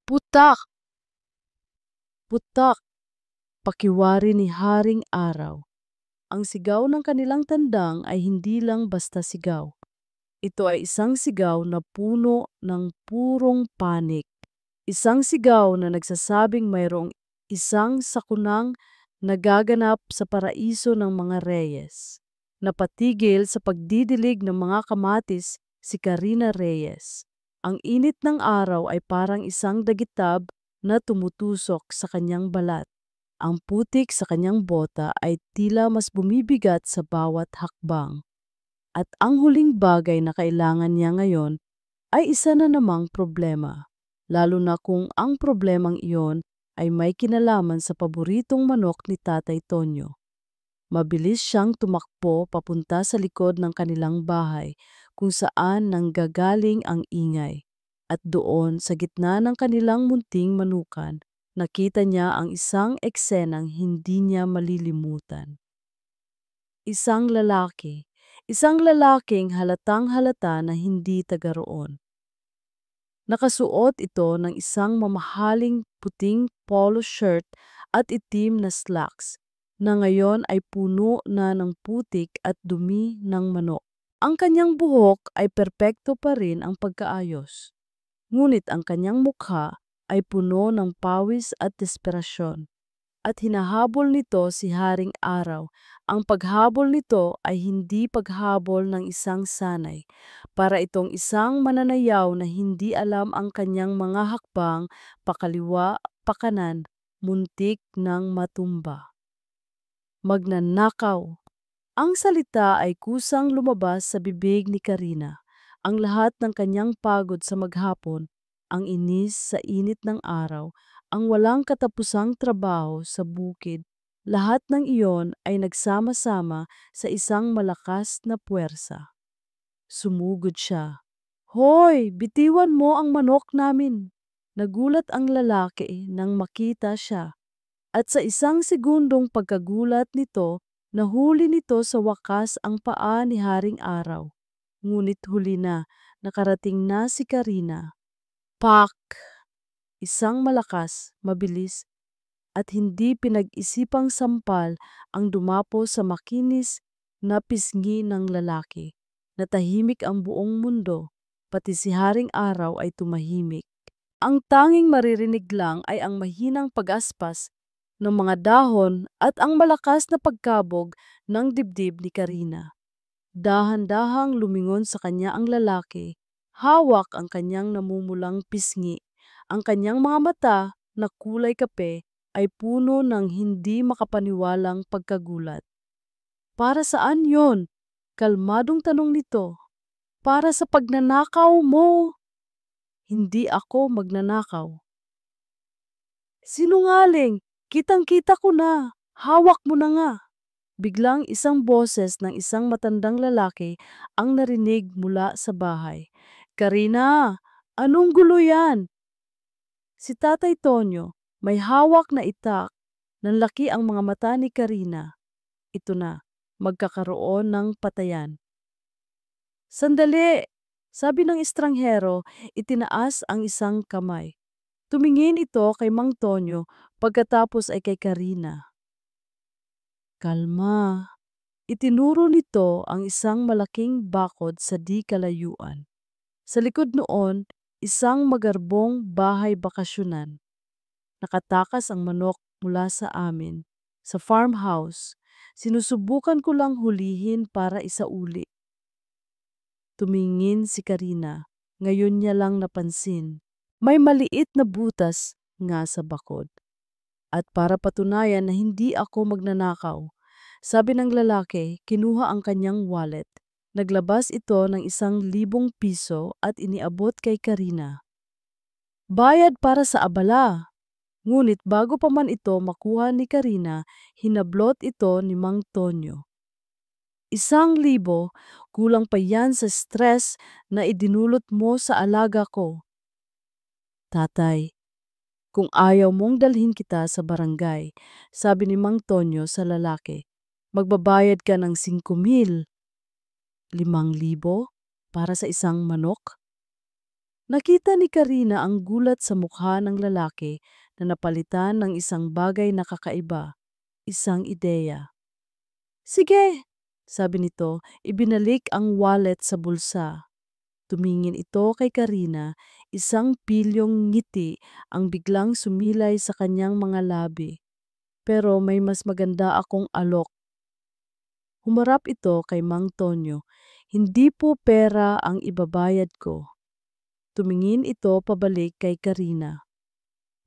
Putak! Putak! Pakiwari ni Haring Araw. Ang sigaw ng kanilang tandang ay hindi lang basta sigaw. Ito ay isang sigaw na puno ng purong panik. Isang sigaw na nagsasabing mayroong isang sakunang nagaganap sa paraiso ng mga reyes. Napatigil sa pagdidilig ng mga kamatis si Karina Reyes. Ang init ng araw ay parang isang dagitab na tumutusok sa kanyang balat. Ang putik sa kanyang bota ay tila mas bumibigat sa bawat hakbang. At ang huling bagay na kailangan niya ngayon ay isa na namang problema. Lalo na kung ang problemang iyon ay may kinalaman sa paboritong manok ni Tatay Tonyo. Mabilis siyang tumakbo papunta sa likod ng kanilang bahay kung saan nanggagaling ang ingay. At doon sa gitna ng kanilang munting manukan, nakita niya ang isang eksenang hindi niya malilimutan. Isang lalaking halatang halata na hindi taga roon. Nakasuot ito ng isang mamahaling puting polo shirt at itim na slacks na ngayon ay puno na ng putik at dumi ng manok. Ang kanyang buhok ay perpekto pa rin ang pagkaayos. Ngunit ang kanyang mukha ay puno ng pawis at desperasyon. At hinahabol nito si Haring Araw. Ang paghabol nito ay hindi paghabol ng isang sanay. Para itong isang mananayaw na hindi alam ang kanyang mga hakbang, pakaliwa, pakanan, muntik ng matumba. Magnanakaw. Ang salita ay kusang lumabas sa bibig ni Karina. Ang lahat ng kanyang pagod sa maghapon, ang inis sa init ng araw, ang walang katapusang trabaho sa bukid, lahat ng iyon ay nagsama-sama sa isang malakas na puwersa. Sumugod siya. Hoy, bitiwan mo ang manok namin! Nagulat ang lalaki nang makita siya. At sa isang segundong pagkagulat nito, nahuli nito sa wakas ang paa ni Haring Araw. Ngunit huli na, nakarating na si Karina. Pak! Isang malakas, mabilis, at hindi pinag-isipang sampal ang dumapo sa makinis na pisngi ng lalaki. Natahimik ang buong mundo, pati si Haring Araw ay tumahimik. Ang tanging maririnig lang ay ang mahinang pag-aspas ng mga dahon at ang malakas na pagkabog ng dibdib ni Karina. Dahan-dahang lumingon sa kanya ang lalaki, hawak ang kanyang namumulang pisngi. Ang kanyang mga mata na kulay kape ay puno ng hindi makapaniwalang pagkagulat. Para saan yon? Kalmadong tanong nito. Para sa pagnanakaw mo. Hindi ako magnanakaw. Sinungaling! Kitang-kita ko na. Hawak mo na nga. Biglang isang boses ng isang matandang lalaki ang narinig mula sa bahay. Karina, anong gulo yan? Si Tatay Tonyo, may hawak na itak. Nanlaki ang mga mata ni Karina. Ito na, magkakaroon ng patayan. Sandali! Sabi ng estranghero, itinaas ang isang kamay. Tumingin ito kay Mang Tonyo, pagkatapos ay kay Karina. Kalma. Itinuro nito ang isang malaking bakod sa di kalayuan. Sa likod noon, isang magarbong bahay bakasyonan. Nakatakas ang manok mula sa amin. Sa farmhouse, sinusubukan ko lang hulihin para isauli. Tumingin si Karina. Ngayon niya lang napansin. May maliit na butas nga sa bakod. At para patunayan na hindi ako magnanakaw, sabi ng lalaki, kinuha ang kanyang wallet. Naglabas ito ng 1,000 piso at iniabot kay Karina. Bayad para sa abala. Ngunit bago pa man ito makuha ni Karina, hinablot ito ni Mang Tonyo. 1,000, kulang pa yan sa stress na idinulot mo sa alaga ko. Tatay, kung ayaw mong dalhin kita sa barangay, sabi ni Mang Tonyo sa lalaki, magbabayad ka ng 5,000. 5,000 para sa isang manok? Nakita ni Karina ang gulat sa mukha ng lalaki na napalitan ng isang bagay na kakaiba, isang ideya. Sige, sabi nito, ibinalik ang wallet sa bulsa. Tumingin ito kay Karina, isang pilyong ngiti ang biglang sumilay sa kanyang mga labi. Pero may mas maganda akong alok. Humarap ito kay Mang Tonyo. Hindi po pera ang ibabayad ko. Tumingin ito pabalik kay Karina.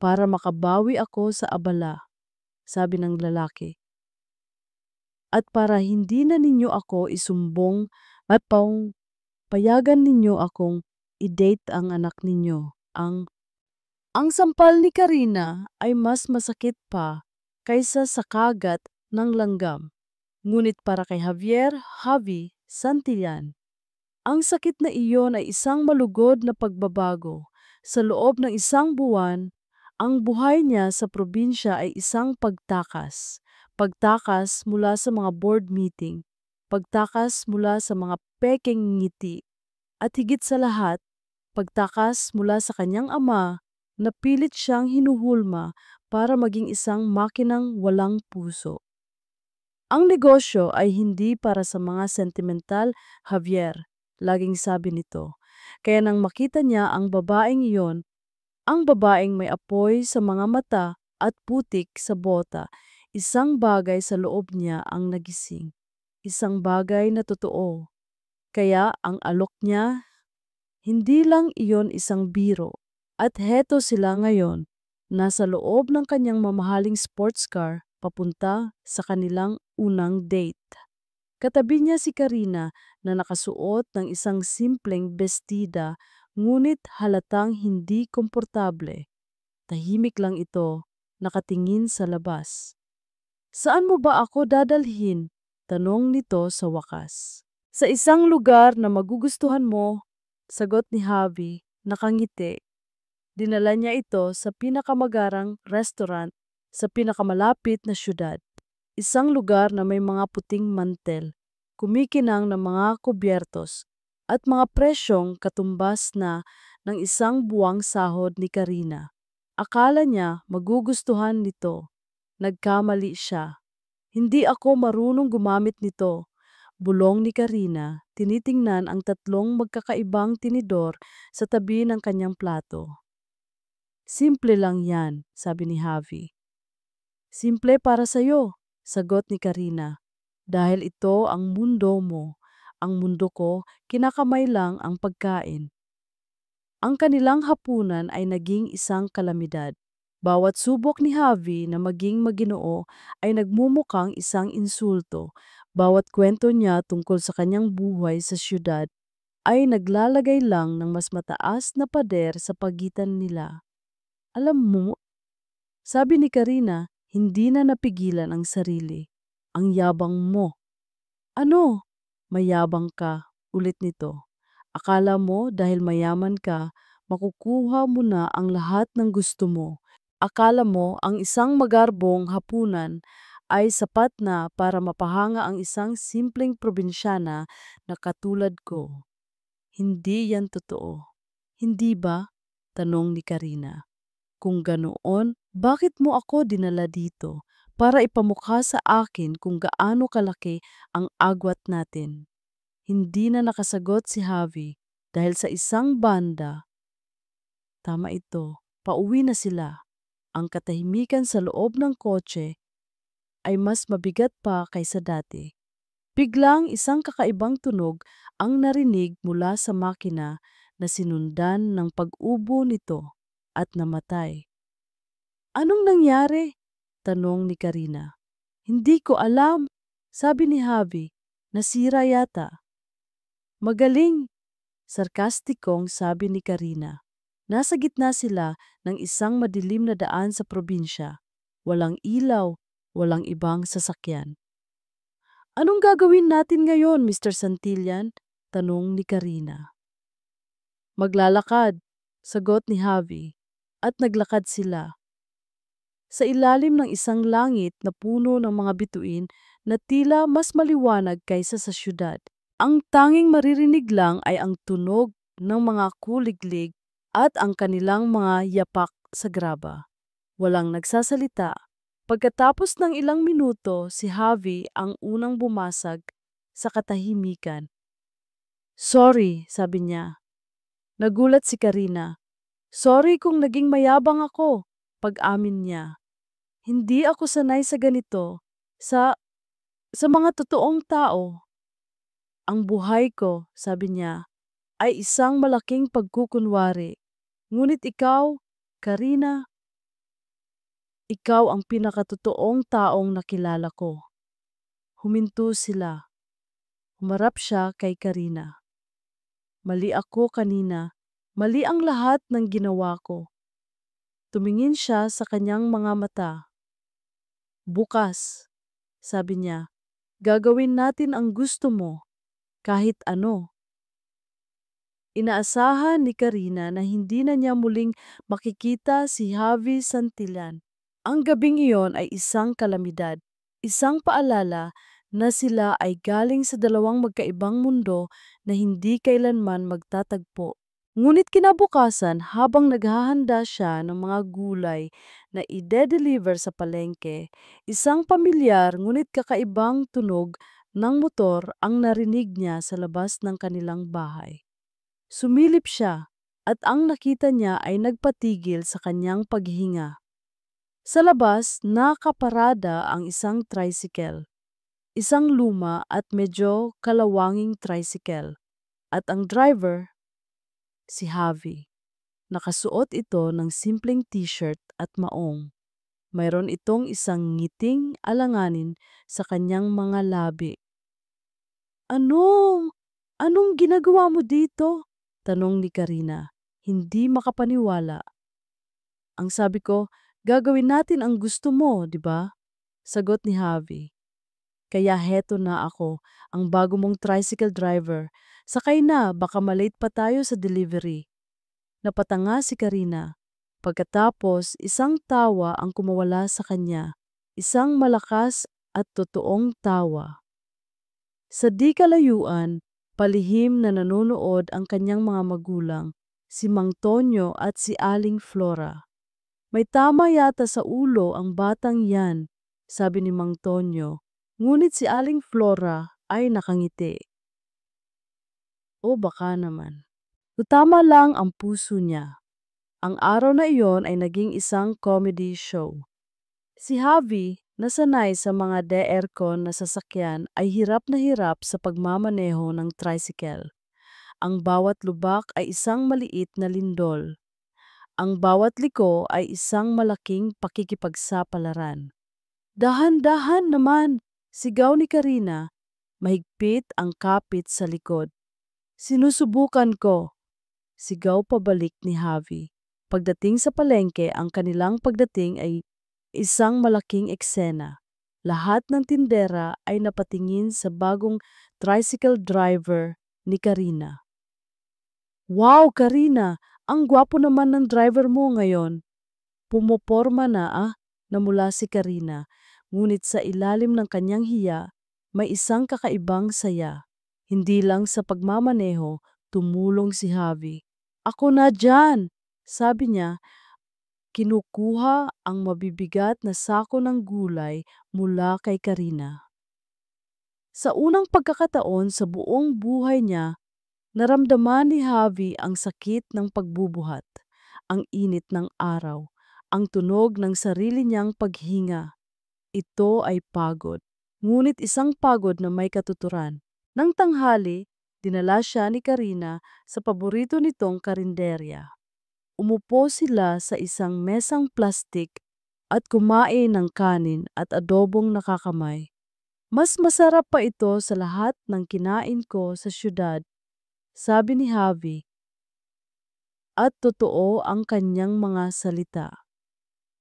Para makabawi ako sa abala, sabi ng lalaki. At para hindi na ninyo ako isumbong at payagan ninyo akong i-date ang anak ninyo. Ang sampal ni Karina ay mas masakit pa kaysa sa kagat ng langgam. Ngunit para kay Javi Santillan, ang sakit na iyon ay isang malugod na pagbabago. Sa loob ng isang buwan, ang buhay niya sa probinsya ay isang pagtakas. Pagtakas mula sa mga board meeting, pagtakas mula sa mga peking ngiti, at higit sa lahat, pagtakas mula sa kanyang ama na pilit siyang hinuhulma para maging isang makinang walang puso. Ang negosyo ay hindi para sa mga sentimental, Javier, laging sabi nito. Kaya nang makita niya ang babaeng iyon, ang babaeng may apoy sa mga mata at putik sa bota, isang bagay sa loob niya ang nagising. Isang bagay na totoo. Kaya ang alok niya, hindi lang iyon isang biro. At heto sila ngayon, nasa loob ng kanyang mamahaling sports car papunta sa kanilang unang date. Katabi niya si Karina na nakasuot ng isang simpleng bestida ngunit halatang hindi komportable. Tahimik lang ito, nakatingin sa labas. Saan mo ba ako dadalhin? Tanong nito sa wakas. Sa isang lugar na magugustuhan mo, sagot ni Javi, nakangiti. Dinala niya ito sa pinakamagarang restaurant sa pinakamalapit na syudad. Isang lugar na may mga puting mantel, kumikinang ng mga kubyertos, at mga presyong katumbas na ng isang buwang sahod ni Karina. Akala niya magugustuhan nito. Nagkamali siya. Hindi ako marunong gumamit nito. Bulong ni Karina, tinitingnan ang tatlong magkakaibang tinidor sa tabi ng kanyang plato. Simple lang yan, sabi ni Javi. Simple para sa'yo, sagot ni Karina. Dahil ito ang mundo mo. Ang mundo ko, kinakamay lang ang pagkain. Ang kanilang hapunan ay naging isang kalamidad. Bawat subok ni Javi na maging maginoo ay nagmumukhang isang insulto. Bawat kwento niya tungkol sa kanyang buhay sa syudad ay naglalagay lang ng mas mataas na pader sa pagitan nila. Alam mo, sabi ni Karina, hindi na napigilan ang sarili. Ang yabang mo. Ano? Mayabang ka, ulit nito. Akala mo dahil mayaman ka, makukuha mo na ang lahat ng gusto mo. Akala mo ang isang magarbong hapunan ay sapat na para mapahanga ang isang simpleng probinsyana na katulad ko. Hindi yan totoo. Hindi ba? Tanong ni Karina. Kung ganoon, bakit mo ako dinala dito? Para ipamukha sa akin kung gaano kalaki ang agwat natin. Hindi na nakasagot si Javi dahil sa isang banda. Tama ito, pauwi na sila. Ang katahimikan sa loob ng kotse ay mas mabigat pa kaysa dati. Biglang isang kakaibang tunog ang narinig mula sa makina na sinundan ng pag-ubo nito at namatay. Anong nangyari? Tanong ni Karina. Hindi ko alam, sabi ni Javi. Nasira yata. Magaling, sarkastikong sabi ni Karina. Nasa gitna sila ng isang madilim na daan sa probinsya. Walang ilaw, walang ibang sasakyan. Anong gagawin natin ngayon, Mr. Santillan? Tanong ni Karina. Maglalakad, sagot ni Javi, at naglakad sila. Sa ilalim ng isang langit na puno ng mga bituin na tila mas maliwanag kaysa sa syudad. Ang tanging maririnig lang ay ang tunog ng mga kuliglig at ang kanilang mga yapak sa graba. Walang nagsasalita. Pagkatapos ng ilang minuto, si Javi ang unang bumasag sa katahimikan. Sorry, sabi niya. Nagulat si Karina. Sorry kung naging mayabang ako, pag-amin niya. Hindi ako sanay sa ganito, sa, sa mga totoong tao. Ang buhay ko, sabi niya, ay isang malaking pagkukunwari. Ngunit ikaw, Karina, ikaw ang pinakatotoong taong nakilala ko. Huminto sila. Humarap siya kay Karina. Mali ako kanina. Mali ang lahat ng ginawa ko. Tumingin siya sa kanyang mga mata. Bukas, sabi niya, gagawin natin ang gusto mo, kahit ano. Inaasahan ni Karina na hindi na niya muling makikita si Javi Santillan. Ang gabing iyon ay isang kalamidad, isang paalala na sila ay galing sa dalawang magkaibang mundo na hindi kailanman magtatagpo. Ngunit kinabukasan, habang naghahanda siya ng mga gulay na ide-deliver sa palengke, isang pamilyar ngunit kakaibang tunog ng motor ang narinig niya sa labas ng kanilang bahay. Sumilip siya at ang nakita niya ay nagpatigil sa kanyang paghinga. Sa labas, nakaparada ang isang tricycle, isang luma at medyo kalawanging tricycle, at ang driver, si Javi. Nakasuot ito ng simpleng t-shirt at maong. Mayroon itong isang ngiting alanganin sa kanyang mga labi. Anong? Anong ginagawa mo dito? Tanong ni Karina, hindi makapaniwala. Ang sabi ko, gagawin natin ang gusto mo, di ba? Sagot ni Javi. Kaya heto na ako, ang bago mong tricycle driver. Sakay na, baka malate pa tayo sa delivery. Napatanga si Karina. Pagkatapos, isang tawa ang kumawala sa kanya. Isang malakas at totoong tawa. Sa di kalayuan, palihim na nanonood ang kanyang mga magulang, si Mang Tonyo at si Aling Flora. May tama yata sa ulo ang batang yan, sabi ni Mang Tonyo, ngunit si Aling Flora ay nakangiti. O baka naman. Tama lang ang puso niya. Ang araw na iyon ay naging isang comedy show. Si Javi, na sanay sa mga de-aircon na sasakyan, ay hirap na hirap sa pagmamaneho ng tricycle. Ang bawat lubak ay isang maliit na lindol. Ang bawat liko ay isang malaking pakikipagsapalaran. Dahan-dahan naman, sigaw ni Karina, mahigpit ang kapit sa likod. Sinusubukan ko, sigaw pabalik ni Javi. Pagdating sa palengke, ang kanilang pagdating ay isang malaking eksena. Lahat ng tindera ay napatingin sa bagong tricycle driver ni Karina. Wow, Karina! Ang gwapo naman ng driver mo ngayon. Pumoporma na namula si Karina. Ngunit sa ilalim ng kanyang hiya, may isang kakaibang saya. Hindi lang sa pagmamaneho, tumulong si Javi. Ako na dyan, sabi niya, kinukuha ang mabibigat na sako ng gulay mula kay Karina. Sa unang pagkakataon sa buong buhay niya, naramdaman ni Javi ang sakit ng pagbubuhat, ang init ng araw, ang tunog ng sarili niyang paghinga. Ito ay pagod, ngunit isang pagod na may katuturan. Nang tanghali, dinala siya ni Karina sa paborito nitong karinderya. Umupo sila sa isang mesang plastik at kumain ng kanin at adobong nakakamay. Mas masarap pa ito sa lahat ng kinain ko sa syudad, sabi ni Javi. At totoo ang kanyang mga salita.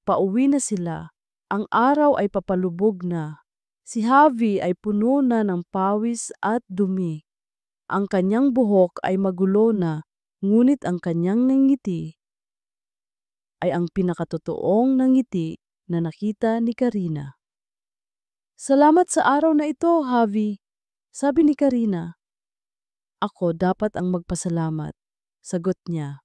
Pauwi na sila. Ang araw ay papalubog na. Si Javi ay puno na ng pawis at dumi. Ang kanyang buhok ay magulo na, ngunit ang kanyang ngiti ay ang pinakatotoong ngiti na nakita ni Karina. Salamat sa araw na ito, Javi, sabi ni Karina. Ako dapat ang magpasalamat, sagot niya.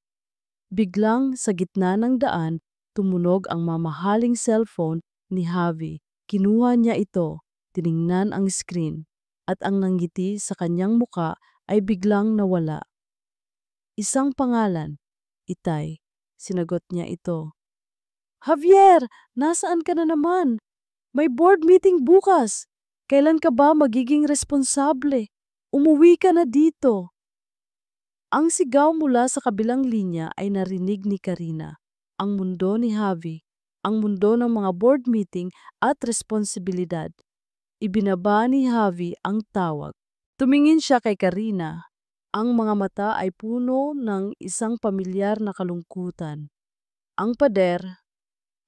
Biglang sa gitna ng daan, tumunog ang mamahaling cellphone ni Javi. Kinuha niya ito, tiningnan ang screen, at ang nanggiti sa kanyang muka ay biglang nawala. Isang pangalan, Itay. Sinagot niya ito. Javier, nasaan ka na naman? May board meeting bukas. Kailan ka ba magiging responsable? Umuwi ka na dito. Ang sigaw mula sa kabilang linya ay narinig ni Karina. Ang mundo ni Javi, ang mundo ng mga board meeting at responsibilidad. Ibinaba ni Javi ang tawag. Tumingin siya kay Karina. Ang mga mata ay puno ng isang pamilyar na kalungkutan. Ang pader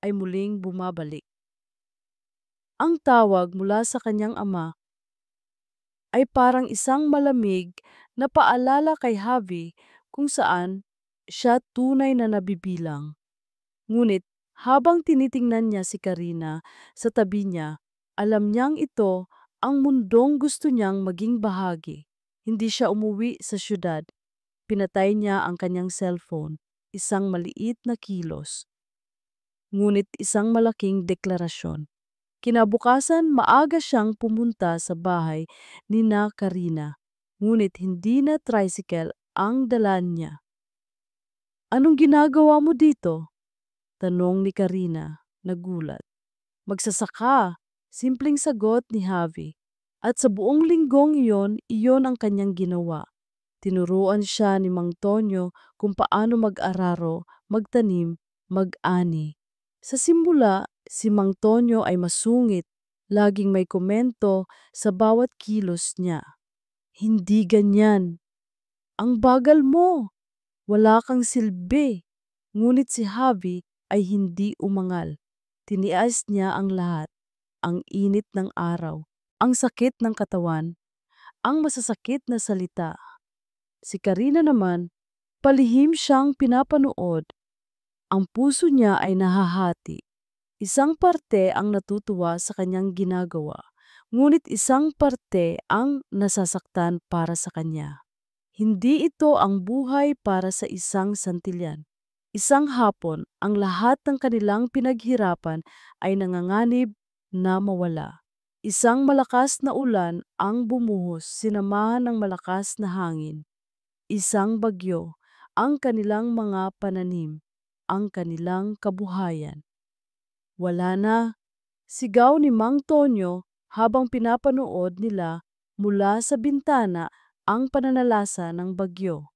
ay muling bumabalik. Ang tawag mula sa kanyang ama ay parang isang malamig na paalala kay Javi kung saan siya tunay na nabibilang. Ngunit habang tinitingnan niya si Karina sa tabi niya, alam niyang ito ang mundong gusto niyang maging bahagi. Hindi siya umuwi sa syudad. Pinatay niya ang kanyang cellphone, isang maliit na kilos. Ngunit isang malaking deklarasyon. Kinabukasan, maaga siyang pumunta sa bahay ni na Karina, ngunit hindi na tricycle ang dala niya. Anong ginagawa mo dito? Tanong ni Karina, nagulat. Magsasaka, simpleng sagot ni Javi. At sa buong linggong iyon ang kanyang ginawa. Tinuruan siya ni Mang Tonyo kung paano mag-araro, magtanim, mag-ani. Sa simula, si Mang Tonyo ay masungit, laging may komento sa bawat kilos niya. Hindi ganyan. Ang bagal mo. Wala kang silbi. Ngunit si Javi ay hindi umangal. Tinias niya ang lahat. Ang init ng araw, ang sakit ng katawan, ang masasakit na salita. Si Karina naman, palihim siyang pinapanood. Ang puso niya ay nahahati. Isang parte ang natutuwa sa kanyang ginagawa, ngunit isang parte ang nasasaktan para sa kanya. Hindi ito ang buhay para sa isang santilyan. Isang hapon, ang lahat ng kanilang pinaghirapan ay nanganganib na mawala. Isang malakas na ulan ang bumuhos, sinamahan ng malakas na hangin. Isang bagyo, ang kanilang mga pananim, ang kanilang kabuhayan. Wala na, sigaw ni Mang Tonyo habang pinapanood nila mula sa bintana ang pananalasa ng bagyo.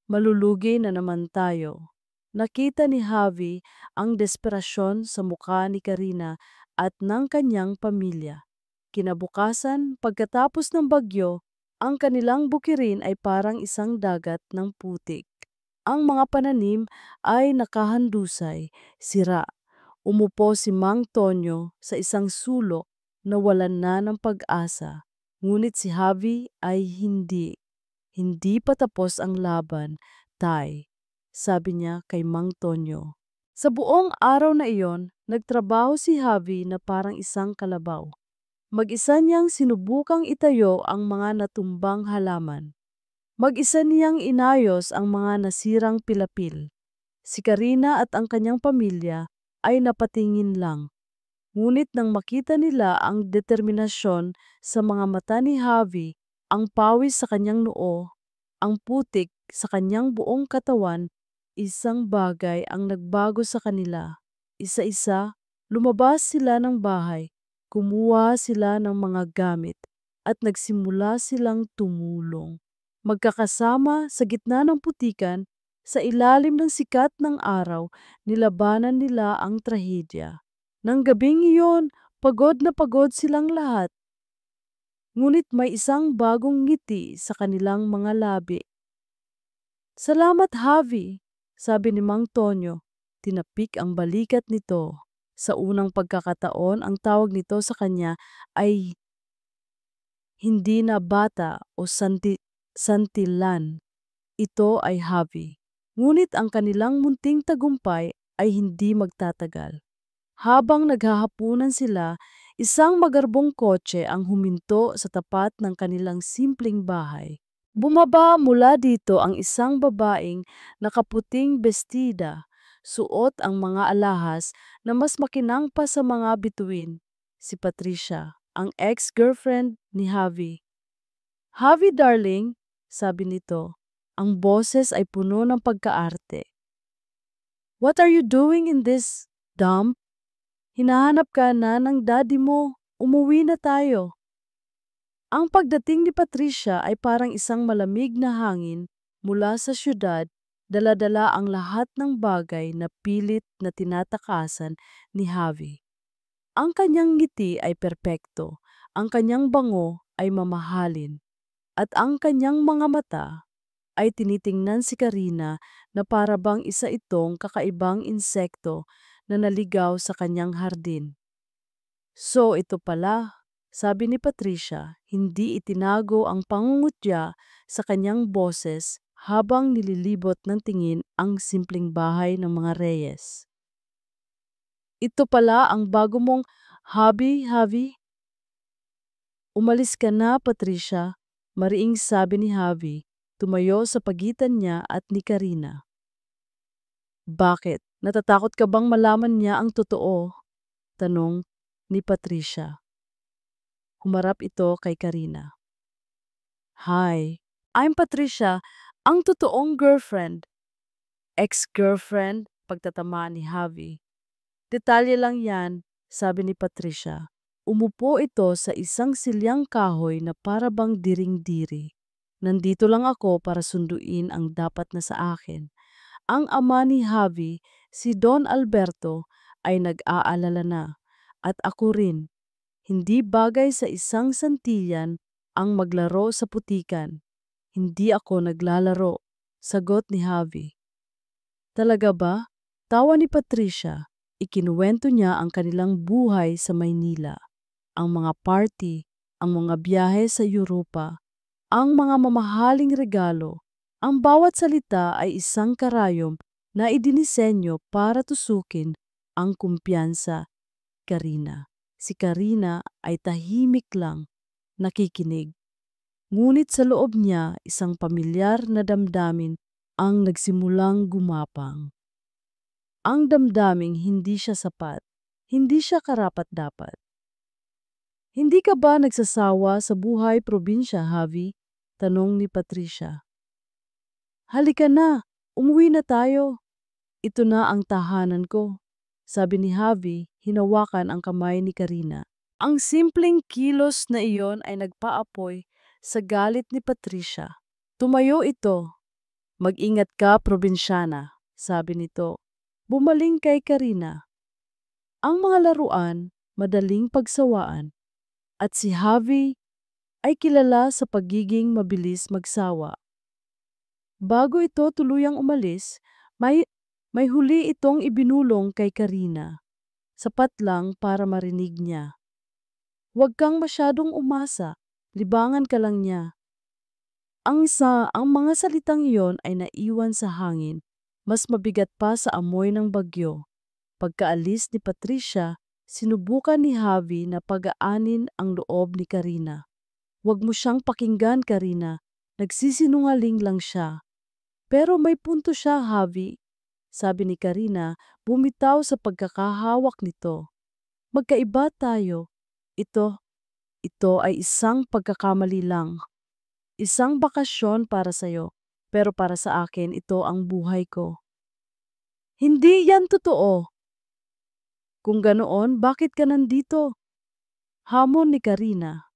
Malulugi na naman tayo. Nakita ni Javi ang desperasyon sa mukha ni Karina at ng kanyang pamilya. Kinabukasan, pagkatapos ng bagyo, ang kanilang bukirin ay parang isang dagat ng putik. Ang mga pananim ay nakahandusay, sira. Umupo si Mang Tonyo sa isang sulok na walan na ng pag-asa. Ngunit si Javi ay hindi. Hindi pa tapos ang laban, Tay, sabi niya kay Mang Tonyo. Sa buong araw na iyon, nagtrabaho si Javi na parang isang kalabaw. Mag-isa niyang sinubukang itayo ang mga natumbang halaman. Mag-isa niyang inayos ang mga nasirang pilapil. Si Karina at ang kanyang pamilya ay napatingin lang. Ngunit nang makita nila ang determinasyon sa mga mata ni Javi, ang pawis sa kanyang noo, ang putik sa kanyang buong katawan, isang bagay ang nagbago sa kanila. Isa-isa, lumabas sila ng bahay, kumuha sila ng mga gamit, at nagsimula silang tumulong. Magkakasama sa gitna ng putikan, sa ilalim ng sikat ng araw, nilabanan nila ang trahedya. Nang gabing iyon, pagod na pagod silang lahat. Ngunit may isang bagong ngiti sa kanilang mga labi. Salamat, Javi, sabi ni Mang Tonyo. Tinapik ang balikat nito. Sa unang pagkakataon, ang tawag nito sa kanya ay hindi na bata o santilan. Ito ay Javi. Ngunit ang kanilang munting tagumpay ay hindi magtatagal. Habang naghahapunan sila, isang magarbong kotse ang huminto sa tapat ng kanilang simpleng bahay. Bumaba mula dito ang isang babaeng nakaputing bestida, suot ang mga alahas na mas makinang pa sa mga bituin. Si Patricia, ang ex-girlfriend ni Javi. Javi darling, sabi nito, ang boses ay puno ng pagkaarte. What are you doing in this dump? Hinahanap ka na ng daddy mo. Umuwi na tayo. Ang pagdating ni Patricia ay parang isang malamig na hangin mula sa syudad, dala-dala ang lahat ng bagay na pilit na tinatakasan ni Javi. Ang kanyang ngiti ay perpekto, ang kanyang bango ay mamahalin, at ang kanyang mga mata ay tinitingnan si Karina na para bang isa itong kakaibang insekto na naligaw sa kanyang hardin. So ito pala, sabi ni Patricia, hindi itinago ang pangungutya sa kanyang boses habang nililibot ng tingin ang simpleng bahay ng mga Reyes. Ito pala ang bago mong hobby, Javi? Umalis ka na, Patricia, mariing sabi ni Javi, tumayo sa pagitan niya at ni Karina. Bakit? Natatakot ka bang malaman niya ang totoo? Tanong ni Patricia. Humarap ito kay Karina. Hi, I'm Patricia, ang totoong girlfriend. Ex-girlfriend, pagtatamaan ni Javi. Detalye lang yan, sabi ni Patricia. Umupo ito sa isang silyang kahoy na para bang diring-diri. Nandito lang ako para sunduin ang dapat na sa akin. Ang ama ni Javi, si Don Alberto, ay nag-aalala na. At ako rin. Hindi bagay sa isang santilyan ang maglaro sa putikan. Hindi ako naglalaro, sagot ni Javi. Talaga ba? Tawa ni Patricia. Ikinuwento niya ang kanilang buhay sa Maynila. Ang mga party, ang mga biyahe sa Europa, ang mga mamahaling regalo. Ang bawat salita ay isang karayom na idinisenyo para tusukin ang kumpiyansa. Karina. Si Karina ay tahimik lang, nakikinig. Ngunit sa loob niya isang pamilyar na damdamin ang nagsimulang gumapang. Ang damdaming hindi siya sapat, hindi siya karapat-dapat. Hindi ka ba nagsasawa sa buhay probinsya, Javi? Tanong ni Patricia. Halika na, umuwi na tayo. Ito na ang tahanan ko, sabi ni Javi, hinawakan ang kamay ni Karina. Ang simpleng kilos na iyon ay nagpaapoy sa galit ni Patricia. Tumayo ito. Mag-ingat ka, probinsyana, sabi nito. Bumaling kay Karina. Ang mga laruan, madaling pagsawaan, at si Javi ay kilala sa pagiging mabilis magsawa. Bago ito tuluyang umalis, may huli itong ibinulong kay Karina. Sapat lang para marinig niya. Huwag kang masyadong umasa, libangan ka lang niya. Ang mga salitang iyon ay naiwan sa hangin, mas mabigat pa sa amoy ng bagyo. Pagkaalis ni Patricia, sinubukan ni Javi na pagaanin ang loob ni Karina. Huwag mo siyang pakinggan, Karina. Nagsisinungaling lang siya. Pero may punto siya, Javi. Sabi ni Karina, bumitaw sa pagkakahawak nito. Magkaiba tayo. Ito ay isang pagkakamali lang. Isang bakasyon para sa'yo, pero para sa akin ito ang buhay ko. Hindi yan totoo. Kung ganoon, bakit ka nandito? Hamon ni Karina.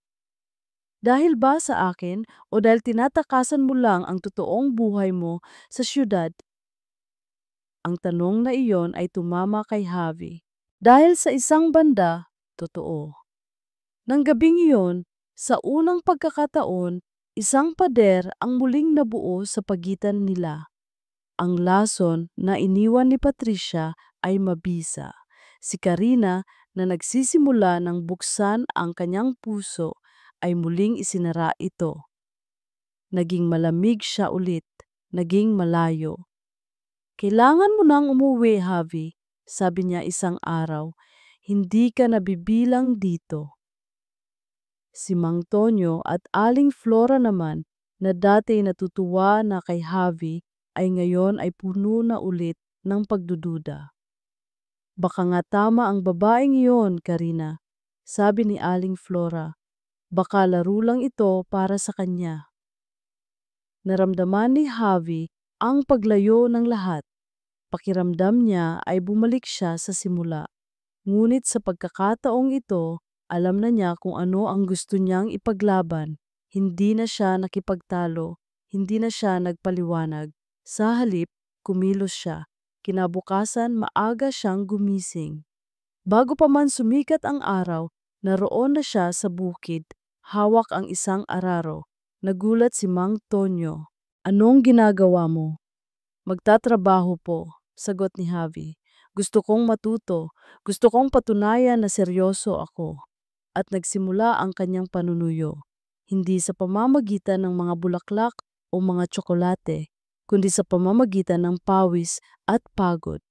Dahil ba sa akin o dahil tinatakasan mo lang ang totoong buhay mo sa syudad? Ang tanong na iyon ay tumama kay Javi. Dahil sa isang banda, totoo. Nang gabing iyon, sa unang pagkakataon, isang pader ang muling nabuo sa pagitan nila. Ang lason na iniwan ni Patricia ay mabisa. Si Karina na nagsisimula ng buksan ang kanyang puso ay muling isinara ito. Naging malamig siya ulit, naging malayo. Kailangan mo nang umuwi, Javi, sabi niya isang araw. Hindi ka nabibilang dito. Si Mang Tonyo at Aling Flora naman na dati natutuwa na kay Javi ay ngayon ay puno na ulit ng pagdududa. Baka nga tama ang babaeng iyon, Karina, sabi ni Aling Flora. Baka laro lang ito para sa kanya. Naramdaman ni Javi ang paglayo ng lahat. Pakiramdam niya ay bumalik siya sa simula. Ngunit sa pagkakataong ito, alam na niya kung ano ang gusto niyang ipaglaban. Hindi na siya nakipagtalo, hindi na siya nagpaliwanag. Sa halip, kumilos siya. Kinabukasan, maaga siyang gumising. Bago pa man sumikat ang araw, naroon na siya sa bukid. Hawak ang isang araro. Nagulat si Mang Tonyo. Anong ginagawa mo? Magtatrabaho po, sagot ni Javi. Gusto kong matuto. Gusto kong patunayan na seryoso ako. At nagsimula ang kanyang panunuyo. Hindi sa pamamagitan ng mga bulaklak o mga tsokolate, kundi sa pamamagitan ng pawis at pagod.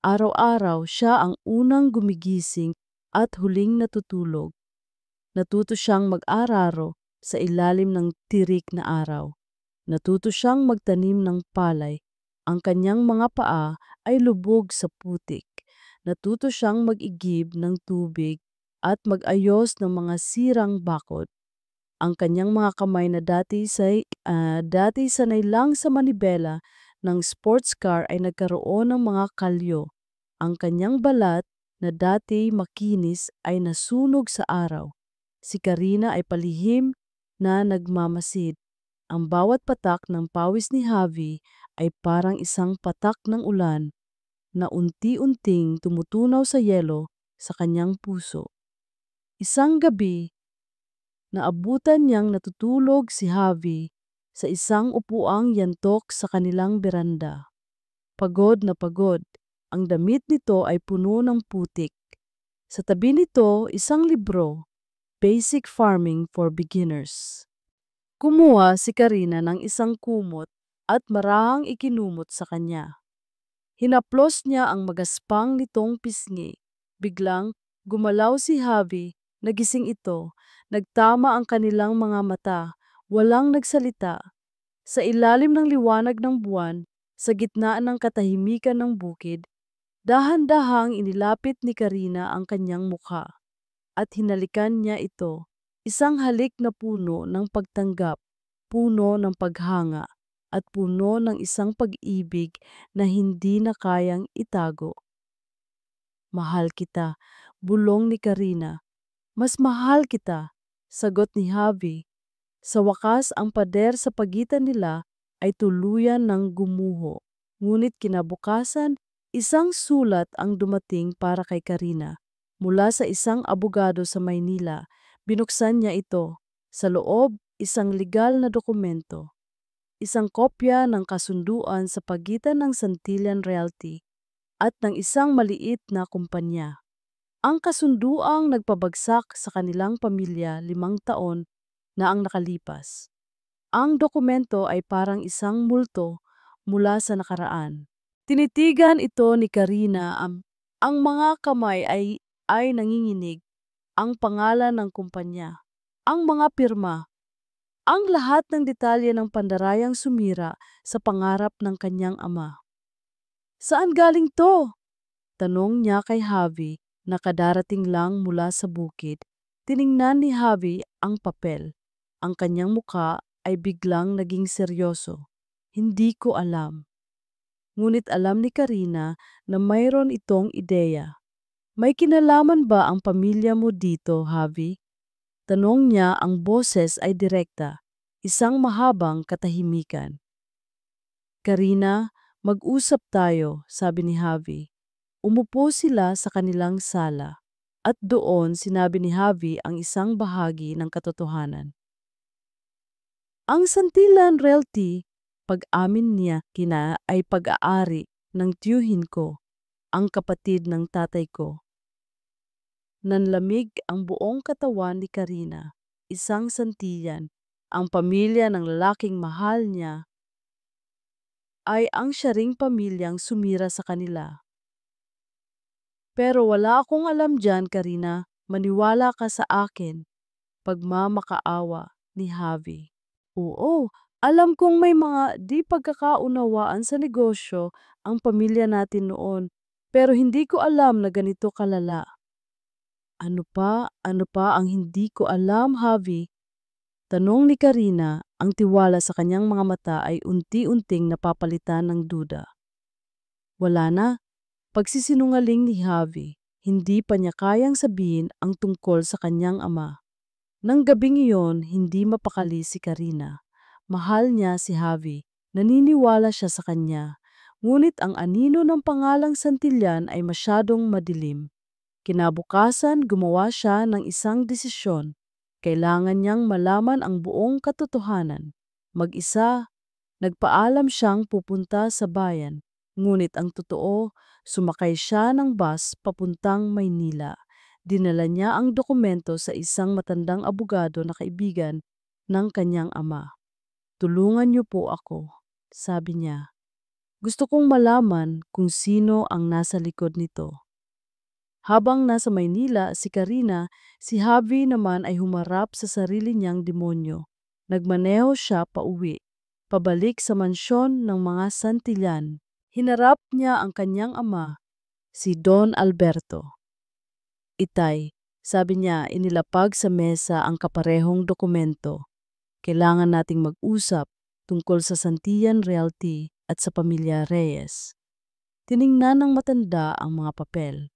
Araw-araw siya ang unang gumigising at huling natutulog. Natuto siyang mag-araro sa ilalim ng tirik na araw. Natuto siyang magtanim ng palay. Ang kanyang mga paa ay lubog sa putik. Natuto siyang mag-igib ng tubig at mag-ayos ng mga sirang bakod. Ang kanyang mga kamay na dati sanay lang sa manibela ng sports car ay nagkaroon ng mga kalyo. Ang kanyang balat na dati makinis ay nasunog sa araw. Si Karina ay palihim na nagmamasid. Ang bawat patak ng pawis ni Javi ay parang isang patak ng ulan na unti-unting tumutunaw sa yelo sa kanyang puso. Isang gabi, naabutan niyang natutulog si Javi sa isang upuang yantok sa kanilang beranda. Pagod na pagod, ang damit nito ay puno ng putik. Sa tabi nito, isang libro, Basic Farming for Beginners. Kumuha si Karina ng isang kumot at marahang ikinumot sa kanya. Hinaplos niya ang magaspang nitong pisngi. Biglang gumalaw si Javi, nagising ito, nagtama ang kanilang mga mata, walang nagsalita. Sa ilalim ng liwanag ng buwan, sa gitna ng katahimikan ng bukid, dahan-dahang inilapit ni Karina ang kanyang mukha at hinalikan niya ito, isang halik na puno ng pagtanggap, puno ng paghanga, at puno ng isang pag-ibig na hindi na kayang itago. Mahal kita, bulong ni Karina. Mas mahal kita, sagot ni Javi. Sa wakas, ang pader sa pagitan nila ay tuluyan ng gumuho. Ngunit kinabukasan, isang sulat ang dumating para kay Karina. Mula sa isang abogado sa Maynila, binuksan niya ito. Sa loob, isang legal na dokumento. Isang kopya ng kasunduan sa pagitan ng Santillan Realty at ng isang maliit na kumpanya. Ang kasunduang nagpabagsak sa kanilang pamilya 5 taon na ang nakalipas. Ang dokumento ay parang isang multo mula sa nakaraan. Tinitigan ito ni Karina ang mga kamay ay nanginginig, ang pangalan ng kumpanya, ang mga pirma, ang lahat ng detalye ng pandarayang sumira sa pangarap ng kanyang ama. Saan galing to? Tanong niya kay Javi na kadarating lang mula sa bukid. Tiningnan ni Javi ang papel. Ang kanyang muka ay biglang naging seryoso. Hindi ko alam. Ngunit alam ni Karina na mayroon itong ideya. May kinalaman ba ang pamilya mo dito, Javi? Tanong niya, ang boses ay direkta. Isang mahabang katahimikan. Karina, mag-usap tayo, sabi ni Javi. Umupo sila sa kanilang sala. At doon sinabi ni Javi ang isang bahagi ng katotohanan. Ang Santillan Realty, pag-amin niya ay pag-aari ng tiyuhin ko, ang kapatid ng tatay ko. Nanlamig ang buong katawan ni Karina, isang Santillan, ang pamilya ng lalaking mahal niya, ay ang siya ring pamilyang sumira sa kanila. Pero wala akong alam dyan, Karina, maniwala ka sa akin, pagmamakaawa ni Javi. Oo, alam kong may mga di pagkakaunawaan sa negosyo ang pamilya natin noon, pero hindi ko alam na ganito kalala. Ano pa ang hindi ko alam, Javi? Tanong ni Karina, ang tiwala sa kanyang mga mata ay unti-unting napapalitan ng duda. Wala na, pagsisinungaling ni Javi. Hindi pa niya kayang sabihin ang tungkol sa kanyang ama. Nang gabing iyon, hindi mapakali si Karina. Mahal niya si Javi, naniniwala siya sa kanya. Ngunit ang anino ng pangalang Santillan ay masyadong madilim. Kinabukasan, gumawa siya ng isang desisyon. Kailangan niyang malaman ang buong katotohanan. Mag-isa, nagpaalam siyang pupunta sa bayan. Ngunit ang totoo, sumakay siya ng bus papuntang Maynila. Dinala niya ang dokumento sa isang matandang abogado na kaibigan ng kanyang ama. Tulungan niyo po ako, sabi niya. Gusto kong malaman kung sino ang nasa likod nito. Habang nasa Maynila si Karina, si Javi naman ay humarap sa sarili niyang demonyo. Nagmaneho siya pauwi, pabalik sa mansyon ng mga Santillan. Hinarap niya ang kanyang ama, si Don Alberto. Itay, sabi niya, inilapag sa mesa ang kaparehong dokumento. Kailangan nating mag-usap tungkol sa Santillan Realty at sa pamilya Reyes. Tiningnan ng matanda ang mga papel.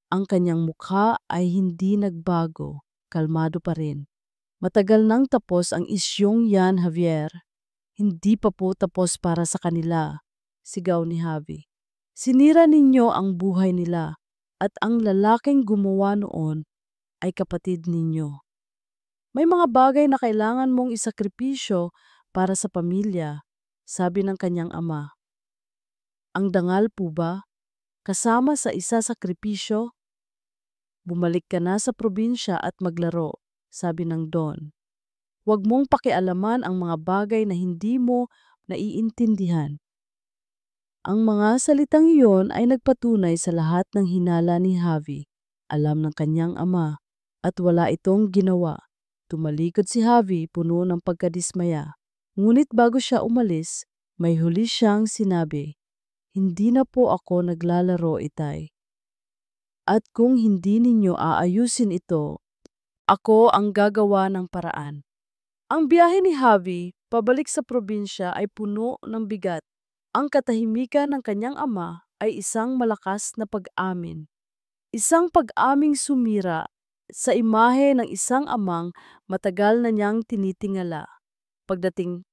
Ang kanyang mukha ay hindi nagbago, kalmado pa rin. Matagal nang tapos ang isyong yan, Javier. Hindi pa po tapos para sa kanila, sigaw ni Javi. Sinira ninyo ang buhay nila at ang lalaking gumawa noon ay kapatid ninyo. May mga bagay na kailangan mong isakripisyo para sa pamilya, sabi ng kanyang ama. Ang dangal po ba? Kasama sa isa sakripisyo? Bumalik ka na sa probinsya at maglaro, sabi ng Don. Huwag mong pakialaman ang mga bagay na hindi mo naiintindihan. Ang mga salitang iyon ay nagpatunay sa lahat ng hinala ni Javi. Alam ng kanyang ama at wala itong ginawa. Tumalikod si Javi puno ng pagkadismaya. Ngunit bago siya umalis, may huli siyang sinabi, "Hindi na po ako naglalaro, Itay. At kung hindi ninyo aayusin ito, ako ang gagawa ng paraan." Ang biyahe ni Javi pabalik sa probinsya ay puno ng bigat. Ang katahimikan ng kanyang ama ay isang malakas na pag-amin. Isang pag-aming sumira sa imahe ng isang amang matagal na niyang tinitingala. Dating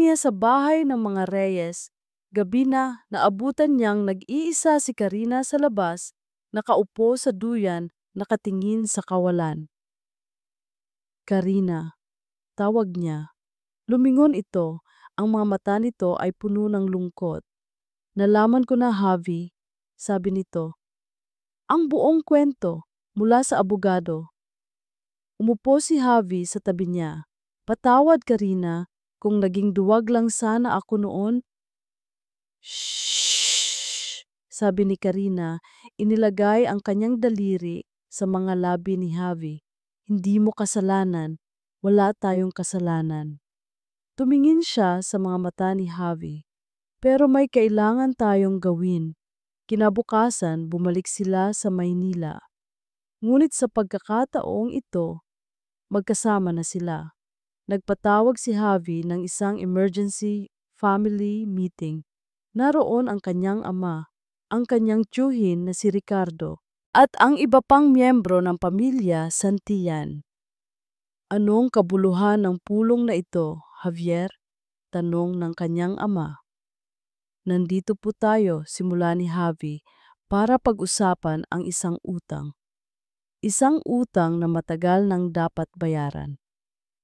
niya sa bahay ng mga Reyes, gabi na naabutan niyang nag-iisa si Karina sa labas, nakaupo sa duyan, nakatingin sa kawalan. Karina, tawag niya. Lumingon ito, ang mga mata nito ay puno ng lungkot. Nalaman ko na, Javi, sabi nito. Ang buong kwento mula sa abogado. Umupo si Javi sa tabi niya. Patawad, Karina, kung naging duwag lang sana ako noon. Shhh, sabi ni Karina, inilagay ang kanyang daliri sa mga labi ni Javi. Hindi mo kasalanan, wala tayong kasalanan. Tumingin siya sa mga mata ni Javi. Pero may kailangan tayong gawin. Kinabukasan, bumalik sila sa Maynila. Ngunit sa pagkakataong ito, magkasama na sila. Nagpatawag si Javi ng isang emergency family meeting. Naroon ang kanyang ama, ang kanyang tiyuhin na si Ricardo, at ang iba pang miyembro ng pamilya Santillan. Anong kabuluhan ng pulong na ito, Javier? Tanong ng kanyang ama. Nandito po tayo, simula ni Javi, para pag-usapan ang isang utang. Isang utang na matagal nang dapat bayaran.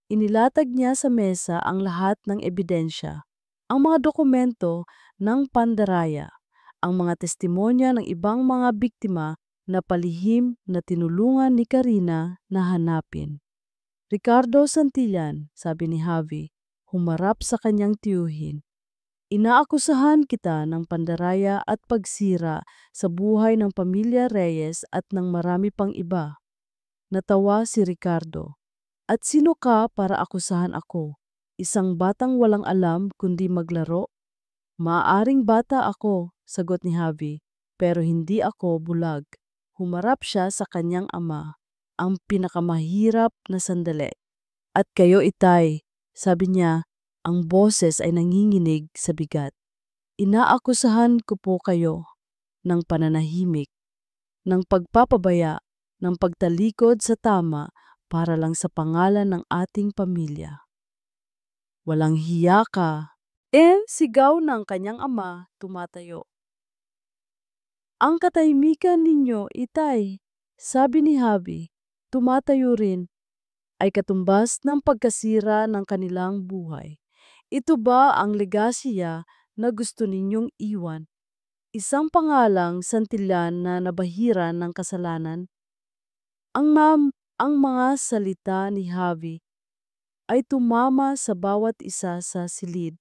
Inilatag niya sa mesa ang lahat ng ebidensya, ang mga dokumento ng pandaraya, ang mga testimonya ng ibang mga biktima na palihim na tinulungan ni Karina na hanapin. Ricardo Santillan, sabi ni Javi, humarap sa kanyang tiyuhin. Inaakusahan kita ng pandaraya at pagsira sa buhay ng pamilya Reyes at ng marami pang iba. Natawa si Ricardo. At sino ka para akusahan ako? Isang batang walang alam kundi maglaro? Maaaring bata ako, sagot ni Javi, pero hindi ako bulag. Humarap siya sa kanyang ama, ang pinakamahirap na sandali. At kayo itay, sabi niya, ang boses ay nanginginig sa bigat. Inaakusahan ko po kayo ng pananahimik, ng pagpapabaya, ng pagtalikod sa tama para lang sa pangalan ng ating pamilya. Walang hiya ka. Sigaw ng kanyang ama, tumatayo. Ang katahimikan ninyo, itay, sabi ni Javi, tumatayo rin, ay katumbas ng pagkasira ng kanilang buhay. Ito ba ang legasya na gusto ninyong iwan? Isang pangalang santilyan na nabahiran ng kasalanan? Ang mga salita ni Javi ay tumama sa bawat isa sa silid.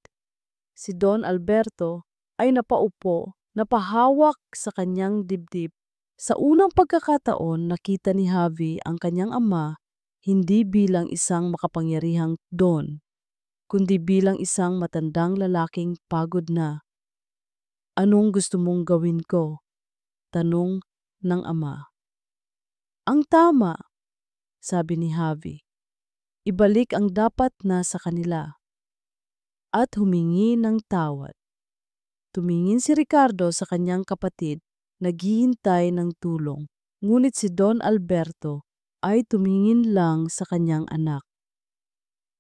Si Don Alberto ay napaupo, napahawak sa kanyang dibdib. Sa unang pagkakataon, nakita ni Javi ang kanyang ama hindi bilang isang makapangyarihang don, kundi bilang isang matandang lalaking pagod na. Anong gusto mong gawin ko? Tanong ng ama. Ang tama, sabi ni Javi. Ibalik ang dapat na sa kanila at humingi ng tawad. Tumingin si Ricardo sa kanyang kapatid, naghihintay ng tulong. Ngunit si Don Alberto ay tumingin lang sa kanyang anak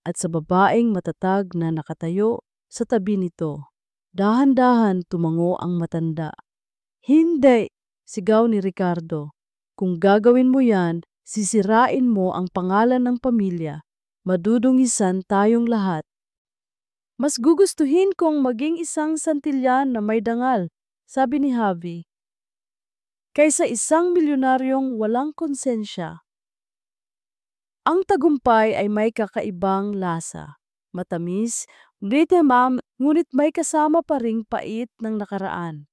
at sa babaeng matatag na nakatayo sa tabi nito. Dahan-dahan tumango ang matanda. Hindi! Sigaw ni Ricardo. Kung gagawin mo yan, sisirain mo ang pangalan ng pamilya. Madudungisan tayong lahat. Mas gugustuhin kong maging isang santilyan na may dangal, sabi ni Javi, kaysa isang milyonaryong walang konsensya. Ang tagumpay ay may kakaibang lasa. Matamis, ngunit may kasama pa ring pait ng nakaraan.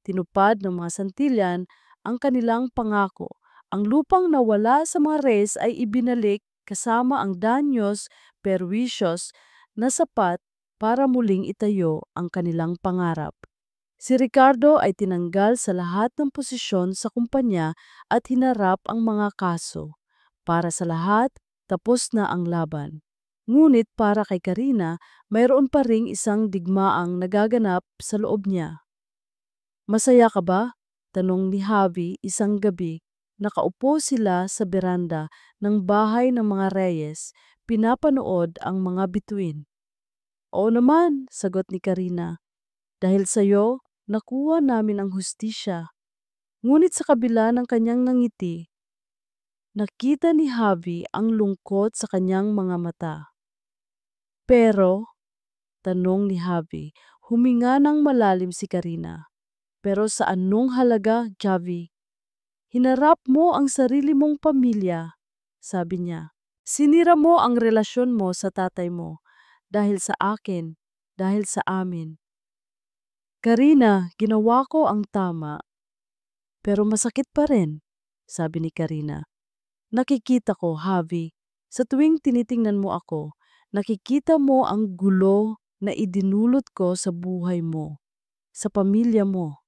Tinupad ng mga santilyan ang kanilang pangako. Ang lupang nawala sa mga reyes ay ibinalik kasama ang danyos, perwisyos na sapat para muling itayo ang kanilang pangarap. Si Ricardo ay tinanggal sa lahat ng posisyon sa kumpanya at hinarap ang mga kaso. Para sa lahat, tapos na ang laban. Ngunit para kay Karina, mayroon pa ring isang digmaang nagaganap sa loob niya. Masaya ka ba? Tanong ni Javi isang gabi. Nakaupo sila sa beranda ng bahay ng mga reyes, pinapanood ang mga bituin. Oo naman, sagot ni Karina. Dahil sa'yo, nakuha namin ang hustisya. Ngunit sa kabila ng kanyang nangiti, nakita ni Javi ang lungkot sa kanyang mga mata. Pero, tanong ni Javi, huminga ng malalim si Karina. Pero sa anong halaga, Javi? Hinarap mo ang sarili mong pamilya, sabi niya. Sinira mo ang relasyon mo sa tatay mo. Dahil sa akin, dahil sa amin. Karina, ginawa ko ang tama. Pero masakit pa rin, sabi ni Karina. Nakikita ko, Javi, sa tuwing tinitingnan mo ako, nakikita mo ang gulo na idinulot ko sa buhay mo, sa pamilya mo.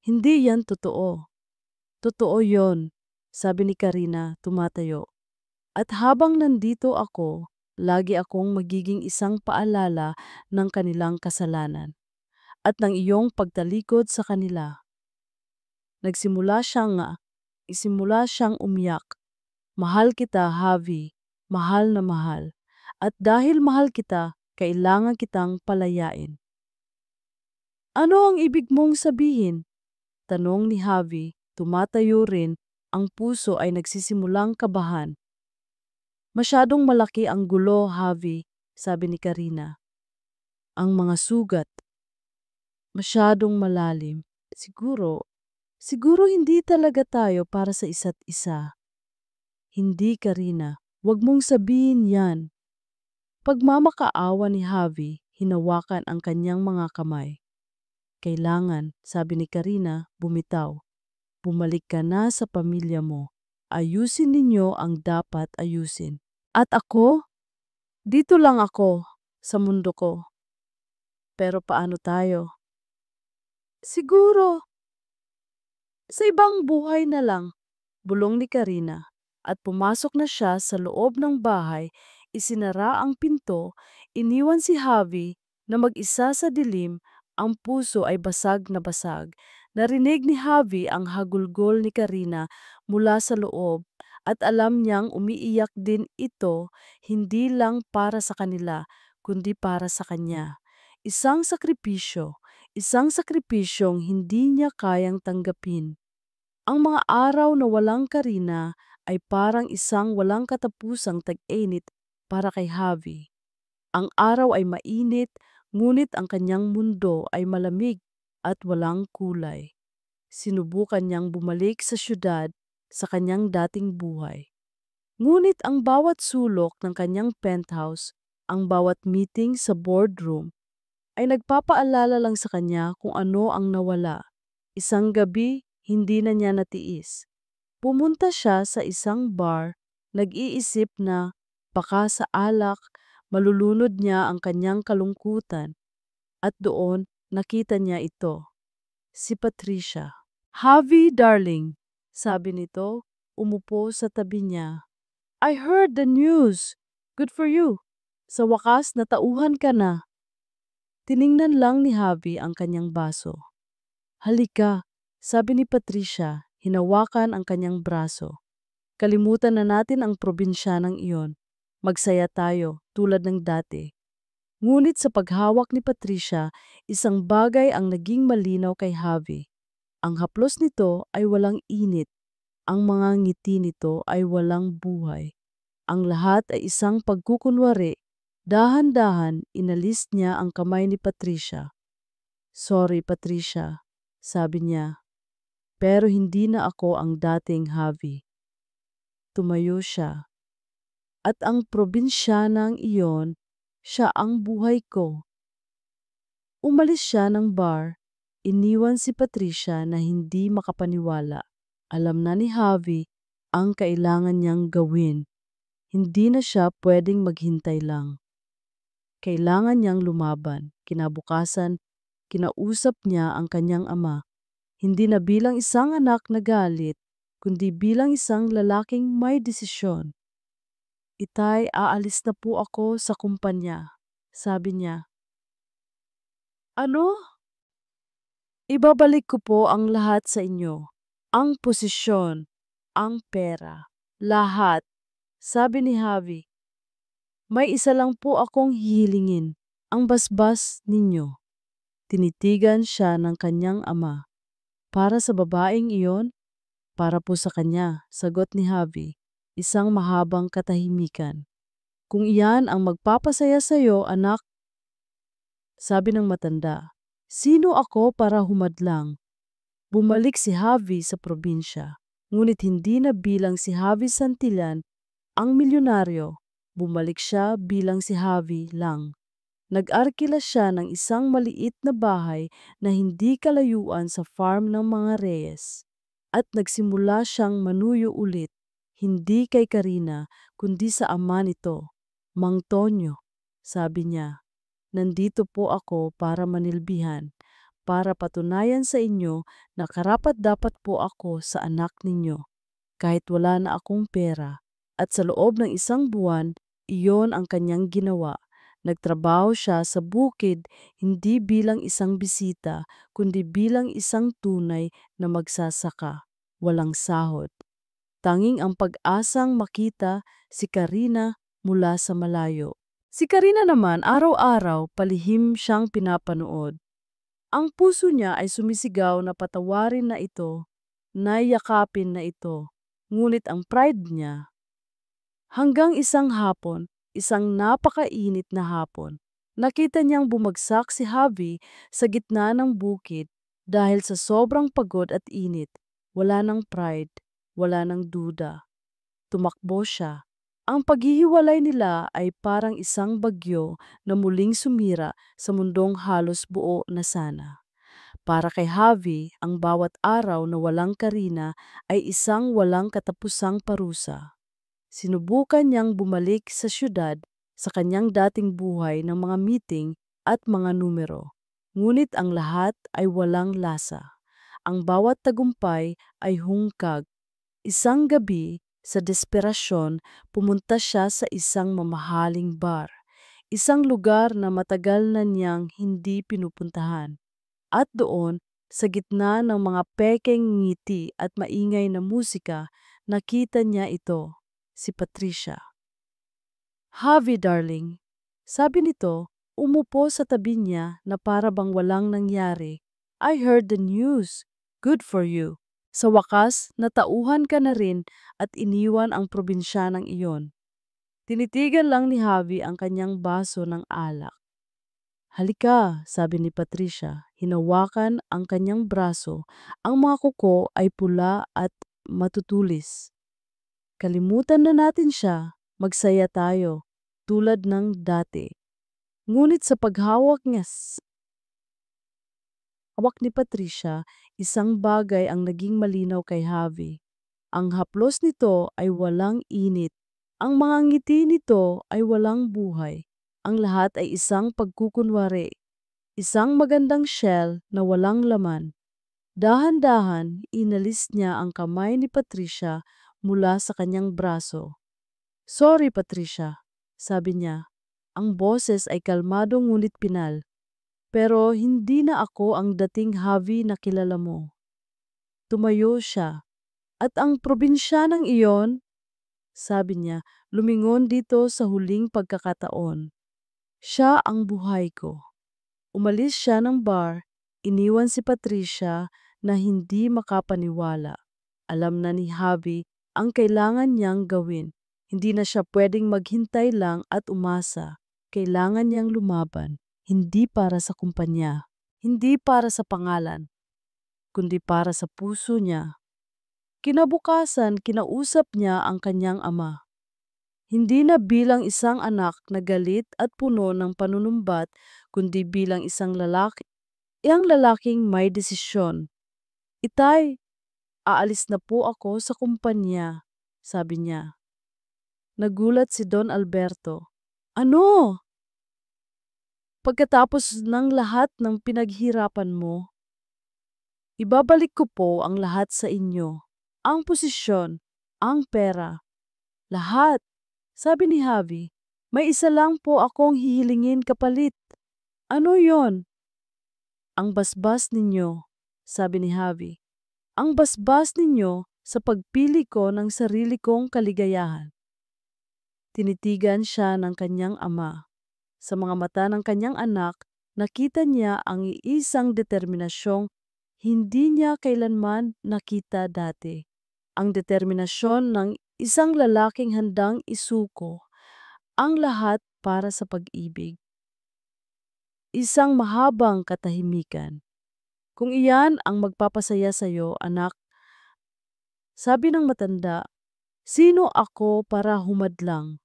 Hindi yan totoo. Totoo yon, sabi ni Karina, tumatayo. At habang nandito ako, lagi akong magiging isang paalala ng kanilang kasalanan at ng iyong pagtalikod sa kanila. Isimula siyang umiyak. Mahal kita, Javi, mahal na mahal. At dahil mahal kita, kailangan kitang palayain. Ano ang ibig mong sabihin? Tanong ni Javi, tumatayo rin, ang puso ay nagsisimulang kabahan. Masyadong malaki ang gulo, Javi, sabi ni Karina. Ang mga sugat, masyadong malalim. Siguro hindi talaga tayo para sa isa't isa. Hindi, Karina, wag mong sabihin yan. Pagmamakaawa ni Javi, hinawakan ang kanyang mga kamay. Kailangan, sabi ni Karina, bumitaw. Bumalik ka na sa pamilya mo. Ayusin ninyo ang dapat ayusin. At ako? Dito lang ako, sa mundo ko. Pero paano tayo? Siguro, sa ibang buhay na lang, bulong ni Karina. At pumasok na siya sa loob ng bahay, isinara ang pinto, iniwan si Javi na mag-isa sa dilim, ang puso ay basag na basag. Narinig ni Javi ang hagulgol ni Karina mula sa loob at alam niyang umiiyak din ito hindi lang para sa kanila kundi para sa kanya. Isang sakripisyong hindi niya kayang tanggapin. Ang mga araw na walang Karina ay parang isang walang katapusang tag-init para kay Javi. Ang araw ay mainit, ngunit ang kanyang mundo ay malamig at walang kulay. Sinubukan niyang bumalik sa syudad sa kanyang dating buhay. Ngunit ang bawat sulok ng kanyang penthouse, ang bawat meeting sa boardroom, ay nagpapaalala lang sa kanya kung ano ang nawala. Isang gabi, hindi na niya natiis. Pumunta siya sa isang bar, nag-iisip na baka sa alak malulunod niya ang kanyang kalungkutan. At doon, nakita niya ito, si Patricia. "Javi, darling," sabi nito, umupo sa tabi niya. "I heard the news. Good for you. Sa wakas, natauhan ka na." Tiningnan lang ni Javi ang kanyang baso. "Halika," sabi ni Patricia, hinawakan ang kanyang braso. "Kalimutan na natin ang probinsyanang iyon. Magsaya tayo, tulad ng dati." Ngunit sa paghawak ni Patricia, isang bagay ang naging malinaw kay Javi. Ang haplos nito ay walang init. Ang mga ngiti nito ay walang buhay. Ang lahat ay isang pagkukunwari. Dahan-dahan, inalis niya ang kamay ni Patricia. "Sorry, Patricia," sabi niya. "Pero hindi na ako ang dating Javi." Tumayo siya. "At ang probinsyanang iyon, siya ang buhay ko." Umalis siya ng bar, iniwan si Patricia na hindi makapaniwala. Alam na ni Javi ang kailangan niyang gawin. Hindi na siya pwedeng maghintay lang. Kailangan niyang lumaban. Kinabukasan, kinausap niya ang kanyang ama. Hindi na bilang isang anak na galit, kundi bilang isang lalaking may desisyon. "Itay, aalis na po ako sa kumpanya," sabi niya. "Ano?" "Ibabalik ko po ang lahat sa inyo. Ang posisyon, ang pera, lahat," sabi ni Javi. "May isa lang po akong hihilingin, ang basbas ninyo." Tinitigan siya ng kanyang ama. "Para sa babaeng iyon?" "Para po sa kanya," sagot ni Javi. Isang mahabang katahimikan. "Kung iyan ang magpapasaya sa iyo, anak," sabi ng matanda. "Sino ako para humadlang?" Bumalik si Javi sa probinsya. Ngunit hindi na bilang si Javi Santillan, ang milyonaryo. Bumalik siya bilang si Javi lang. Nag-arkila siya ng isang maliit na bahay na hindi kalayuan sa farm ng mga Reyes. At nagsimula siyang manuyo ulit, hindi kay Karina, kundi sa ama nito. "Mang Tonyo," sabi niya, "nandito po ako para manilbihan, para patunayan sa inyo na karapat-dapat po ako sa anak ninyo. Kahit wala na akong pera." At sa loob ng isang buwan, iyon ang kanyang ginawa. Nagtrabaho siya sa bukid hindi bilang isang bisita, kundi bilang isang tunay na magsasaka. Walang sahod. Tanging ang pag-asang makita si Karina mula sa malayo. Si Karina naman araw-araw palihim siyang pinapanood. Ang puso niya ay sumisigaw na patawarin na ito, na yakapin na ito. Ngunit ang pride niya, hanggang isang hapon, isang napakainit na hapon, nakita niyang bumagsak si Javi sa gitna ng bukid dahil sa sobrang pagod at init. Wala ng pride, wala ng duda. Tumakbo siya. Ang paghihiwalay nila ay parang isang bagyo na muling sumira sa mundong halos buo na sana. Para kay Javi, ang bawat araw na walang Karina ay isang walang katapusang parusa. Sinubukan niyang bumalik sa syudad, sa kanyang dating buhay ng mga meeting at mga numero. Ngunit ang lahat ay walang lasa. Ang bawat tagumpay ay hungkag. Isang gabi, sa desperasyon, pumunta siya sa isang mamahaling bar. Isang lugar na matagal na niyang hindi pinupuntahan. At doon, sa gitna ng mga pekeng ngiti at maingay na musika, nakita niya ito, si Patricia. "Javi darling," sabi nito, umupo sa tabi niya na para bang walang nangyari. "I heard the news. Good for you. Sa wakas, natauhan ka na rin at iniwan ang probinsyanang iyon." Tinitigan lang ni Javi ang kanyang baso ng alak. "Halika," sabi ni Patricia, hinawakan ang kanyang braso. Ang mga kuko ay pula at matutulis. "Kalimutan na natin siya. Magsaya tayo, tulad ng dati." Ngunit sa paghawak niya hawak ni Patricia, isang bagay ang naging malinaw kay Javi. Ang haplos nito ay walang init. Ang mga ngiti nito ay walang buhay. Ang lahat ay isang pagkukunwari. Isang magandang shell na walang laman. Dahan-dahan, inalis niya ang kamay ni Patricia mula sa kanyang braso. "Sorry, Patricia," sabi niya. Ang boses ay kalmado ngunit pinal. "Pero hindi na ako ang dating Javi na kilala mo." Tumayo siya. "At ang probinsyanang iyon," sabi niya, lumingon dito sa huling pagkakataon. "Siya ang buhay ko." Umalis siya ng bar, iniwan si Patricia na hindi makapaniwala. Alam na ni Javi ang kailangan niyang gawin. Hindi na siya pwedeng maghintay lang at umasa. Kailangan niyang lumaban, hindi para sa kumpanya, hindi para sa pangalan, kundi para sa puso niya. Kinabukasan, kinausap niya ang kanyang ama. Hindi na bilang isang anak na galit at puno ng panunumbat, kundi bilang isang lalaking may desisyon. "Itay, aalis na po ako sa kumpanya," sabi niya. Nagulat si Don Alberto. "Ano? Pagkatapos ng lahat ng pinaghirapan mo?" "Ibabalik ko po ang lahat sa inyo. Ang posisyon, ang pera, lahat," sabi ni Javi. "May isa lang po akong hihilingin kapalit." "Ano yon?" "Ang basbas ninyo," sabi ni Javi. "Ang basbas ninyo sa pagpili ko ng sarili kong kaligayahan." Tinitigan siya ng kanyang ama. Sa mga mata ng kanyang anak, nakita niya ang iisang determinasyong hindi niya kailanman nakita dati. Ang determinasyon ng isang lalaking handang isuko ang lahat para sa pag-ibig. Isang mahabang katahimikan. "Kung iyan ang magpapasaya sa iyo, anak," sabi ng matanda, "sino ako para humadlang?"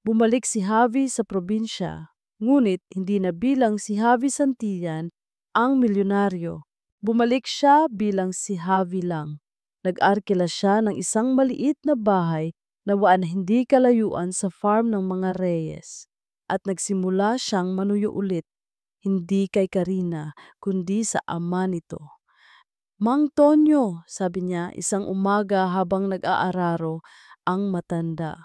Bumalik si Javi sa probinsya, ngunit hindi na bilang si Javi Santillan ang milyonaryo. Bumalik siya bilang si Javi lang. Nag-arkila siya ng isang maliit na bahay na hindi kalayuan sa farm ng mga Reyes. At nagsimula siyang manuyo ulit, hindi kay Karina, kundi sa ama nito. "Mang Tonyo," sabi niya isang umaga habang nag-aararo ang matanda.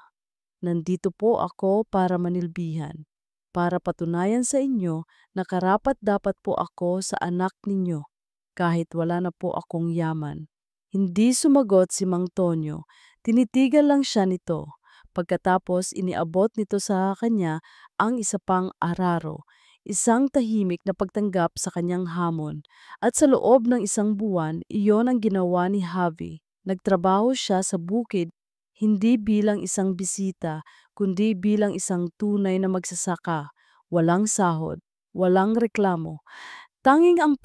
"Nandito po ako para manilbihan, para patunayan sa inyo na karapat-dapat po ako sa anak ninyo, kahit wala na po akong yaman." Hindi sumagot si Mang Tonyo, tinitigan lang siya nito. Pagkatapos iniabot nito sa kanya ang isa pang araro, isang tahimik na pagtanggap sa kanyang hamon. At sa loob ng isang buwan, iyon ang ginawa ni Javi. Nagtrabaho siya sa bukid, hindi bilang isang bisita, kundi bilang isang tunay na magsasaka. Walang sahod, walang reklamo. Tanging ang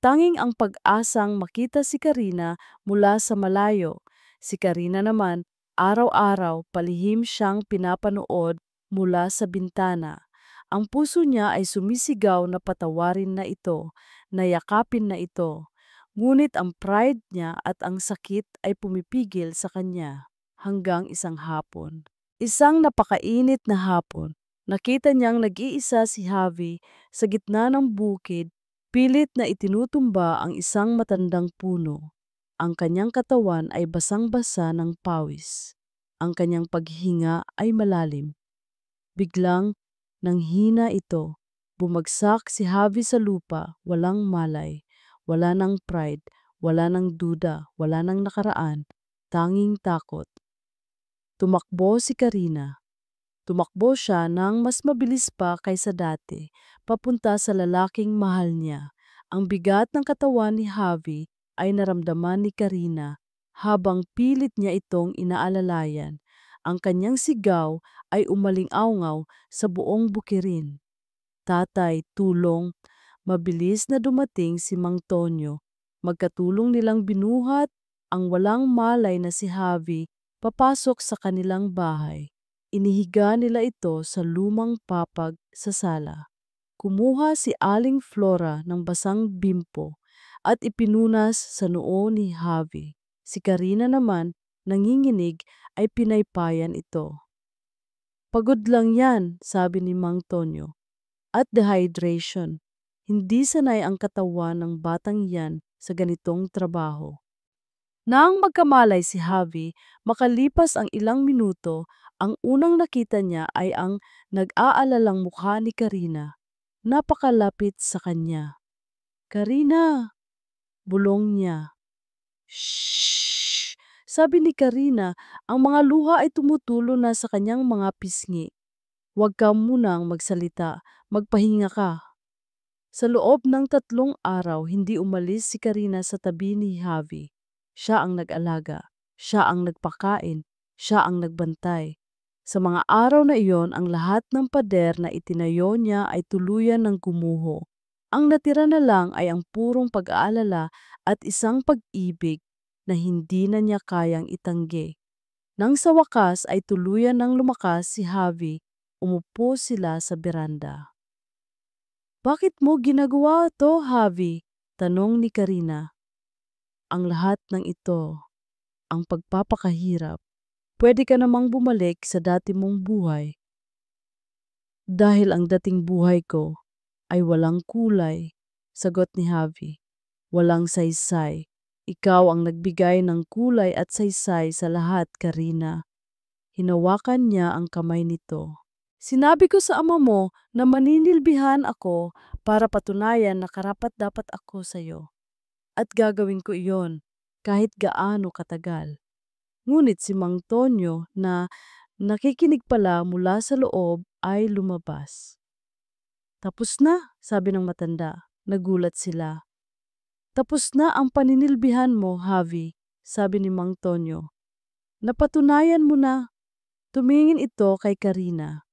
tanging ang pag-asang makita si Karina mula sa malayo. Si Karina naman, araw-araw palihim siyang pinapanood mula sa bintana. Ang puso niya ay sumisigaw na patawarin na ito, na yakapin na ito. Ngunit ang pride niya at ang sakit ay pumipigil sa kanya hanggang isang hapon. Isang napakainit na hapon, nakita niyang nag-iisa si Javi sa gitna ng bukid, pilit na itinutumba ang isang matandang puno. Ang kanyang katawan ay basang-basa ng pawis. Ang kanyang paghinga ay malalim. Biglang nanghina ito. Bumagsak si Javi sa lupa, walang malay, wala ng pride, wala ng duda, wala ng nakaraan, tanging takot. Tumakbo si Karina. Tumakbo siya ng mas mabilis pa kaysa dati, papunta sa lalaking mahal niya. Ang bigat ng katawan ni Javi ay naramdaman ni Karina habang pilit niya itong inaalalayan. Ang kanyang sigaw ay umaling-awngaw sa buong bukirin. Tatay, tulong. Mabilis na dumating si Mang Tonyo. Magkatulong nilang binuhat ang walang malay na si Javi papasok sa kanilang bahay. Inihiga nila ito sa lumang papag sa sala. Kumuha si Aling Flora ng basang bimpo at ipinunas sa noo ni Javi. Si Karina naman, nanginginig, ay pinaypayan ito. Pagod lang yan, sabi ni Mang Tonyo. At dehydration. Hindi sanay ang katawan ng batang yan sa ganitong trabaho. Nang magkamalay si Javi, makalipas ang ilang minuto, ang unang nakita niya ay ang nag-aalalang mukha ni Karina. Napakalapit sa kanya. Karina! Bulong niya. Shhh! Sabi ni Karina, ang mga luha ay tumutulo na sa kanyang mga pisngi. Huwag ka munang magsalita, magpahinga ka. Sa loob ng 3 araw, hindi umalis si Karina sa tabi ni Javi. Siya ang nag-alaga, siya ang nagpakain, siya ang nagbantay. Sa mga araw na iyon, ang lahat ng pader na itinayo niya ay tuluyan ng gumuho. Ang natira na lang ay ang purong pag-aalala at isang pag-ibig na hindi na niya kayang itanggi. Nang sa wakas ay tuluyan ng lumakas si Javi, umupo sila sa beranda. Bakit mo ginagawa to, Javi? Tanong ni Karina. Ang lahat ng ito, ang pagpapakahirap, pwede ka namang bumalik sa dati mong buhay. Dahil ang dating buhay ko ay walang kulay, sagot ni Javi. Walang saysay. Ikaw ang nagbigay ng kulay at saysay sa lahat, Karina. Hinawakan niya ang kamay nito. Sinabi ko sa ama mo na maninilbihan ako para patunayan na karapat-dapat ako sa iyo. At gagawin ko iyon kahit gaano katagal. Ngunit si Mang Tonyo na nakikinig pala mula sa loob ay lumabas. Tapos na, sabi ng matanda. Nagulat sila. Tapos na ang paninilbihan mo, Javi, sabi ni Mang Tonyo. Napatunayan mo na. Tumingin ito kay Karina.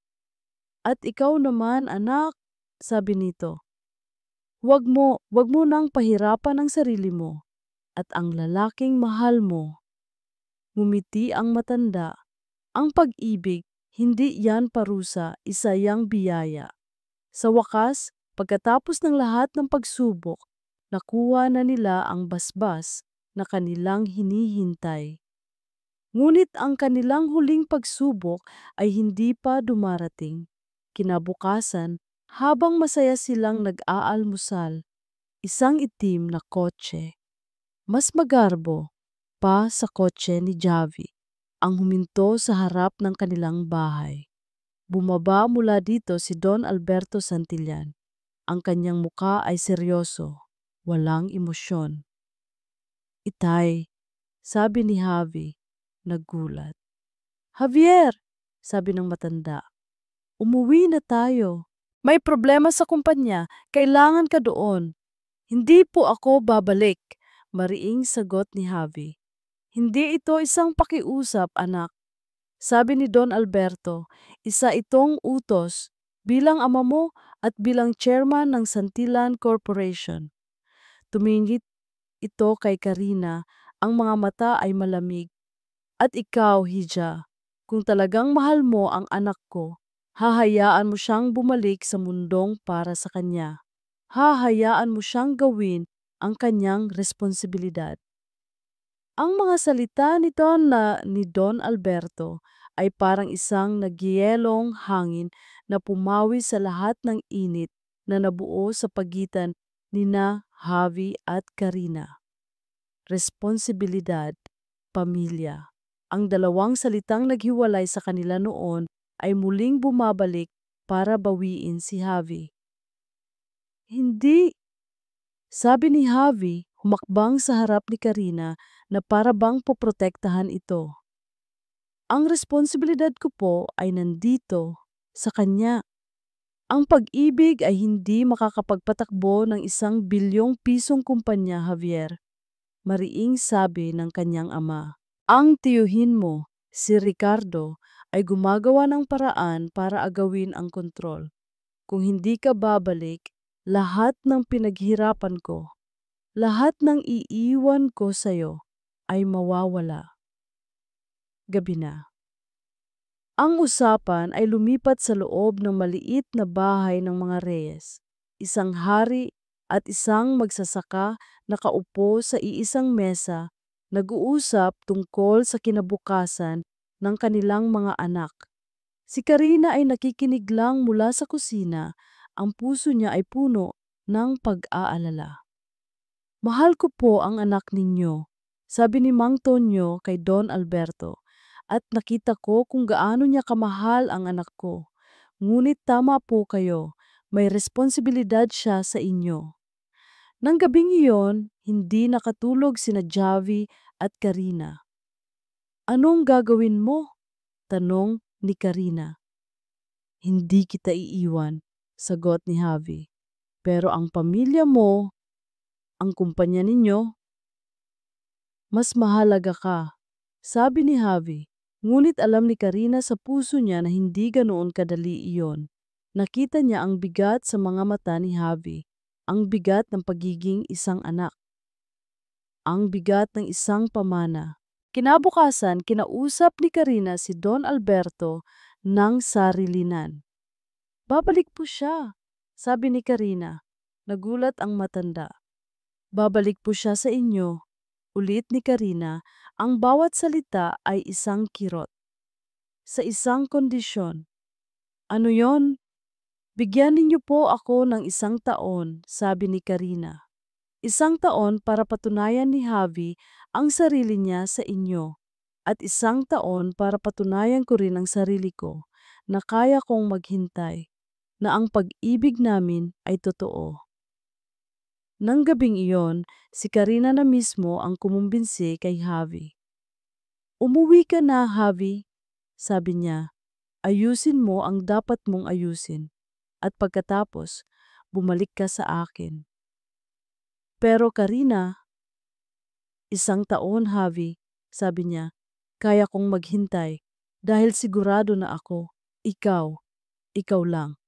At ikaw naman, anak, sabi nito. Wag mo nang pahirapan ang sarili mo at ang lalaking mahal mo. Ngumiti ang matanda. Ang pag-ibig, hindi yan parusa, isa yang biyaya. Sa wakas, pagkatapos ng lahat ng pagsubok, nakuha na nila ang basbas na kanilang hinihintay. Ngunit ang kanilang huling pagsubok ay hindi pa dumarating. Kinabukasan, habang masaya silang nag-aalmusal, isang itim na kotse, mas magarbo pa sa kotse ni Javi, ang huminto sa harap ng kanilang bahay. Bumaba mula dito si Don Alberto Santillan. Ang kanyang muka ay seryoso, walang emosyon. Itay, sabi ni Javi, nagulat. Javier, sabi ng matanda, umuwi na tayo. May problema sa kumpanya, kailangan ka doon. Hindi po ako babalik, mariing sagot ni Javi. Hindi ito isang pakiusap, anak. Sabi ni Don Alberto, isa itong utos bilang ama mo at bilang chairman ng Santillan Corporation. Tumingit ito kay Karina, ang mga mata ay malamig. At ikaw, Hija, kung talagang mahal mo ang anak ko, hahayaan mo siyang bumalik sa mundong para sa kanya. Hahayaan mo siyang gawin ang kanyang responsibilidad. Ang mga salita nito ni Don Alberto ay parang isang nagyelong hangin na pumawi sa lahat ng init na nabuo sa pagitan nina Javi at Karina. Responsibilidad, pamilya. Ang dalawang salitang naghiwalay sa kanila noon ay muling bumabalik para bawiin si Javi. Hindi, sabi ni Javi, humakbang sa harap ni Karina na para bang poprotektahan ito. Ang responsibilidad ko po ay nandito, sa kanya. Ang pag-ibig ay hindi makakapagpatakbo ng ₱1 bilyon kumpanya, Javier. Mariing sabi ng kanyang ama. Ang tiyuhin mo, si Ricardo, ay gumagawa ng paraan para agawin ang kontrol. Kung hindi ka babalik, lahat ng pinaghirapan ko, lahat ng iiwan ko sa'yo, ay mawawala. Gabi na. Ang usapan ay lumipat sa loob ng maliit na bahay ng mga Reyes. Isang hari at isang magsasaka nakaupo sa iisang mesa, nag-uusap tungkol sa kinabukasan ng kanilang mga anak. Si Karina ay nakikinig lang mula sa kusina, ang puso niya ay puno ng pag-aalala. Mahal ko po ang anak ninyo, sabi ni Mang Tonyo kay Don Alberto. At nakita ko kung gaano niya kamahal ang anak ko. Ngunit tama po kayo, may responsibilidad siya sa inyo. Nang gabing iyon, hindi nakatulog sina Javi at Karina. Anong gagawin mo? Tanong ni Karina. Hindi kita iiwan, sagot ni Javi. Pero ang pamilya mo, ang kumpanya ninyo, mas mahalaga ka, sabi ni Javi. Ngunit alam ni Karina sa puso niya na hindi ganoon kadali iyon. Nakita niya ang bigat sa mga mata ni Javi, ang bigat ng pagiging isang anak, ang bigat ng isang pamana. Kinabukasan, kinausap ni Karina si Don Alberto ng sarilinan. Babalik po siya, sabi ni Karina. Nagulat ang matanda. Babalik po siya sa inyo. Ulit ni Karina, ang bawat salita ay isang kirot. Sa isang kondisyon. Ano yon? Bigyan ninyo po ako ng 1 taon, sabi ni Karina. 1 taon para patunayan ni Javi ang sarili niya sa inyo. At 1 taon para patunayan ko rin ang sarili ko na kaya kong maghintay, na ang pag-ibig namin ay totoo. Nang gabing iyon, si Karina na mismo ang kumumbinsi kay Javi. Umuwi ka na, Javi, sabi niya. Ayusin mo ang dapat mong ayusin. At pagkatapos, bumalik ka sa akin. Pero Karina, 1 taon, Javi, sabi niya. Kaya kong maghintay dahil sigurado na ako, ikaw lang.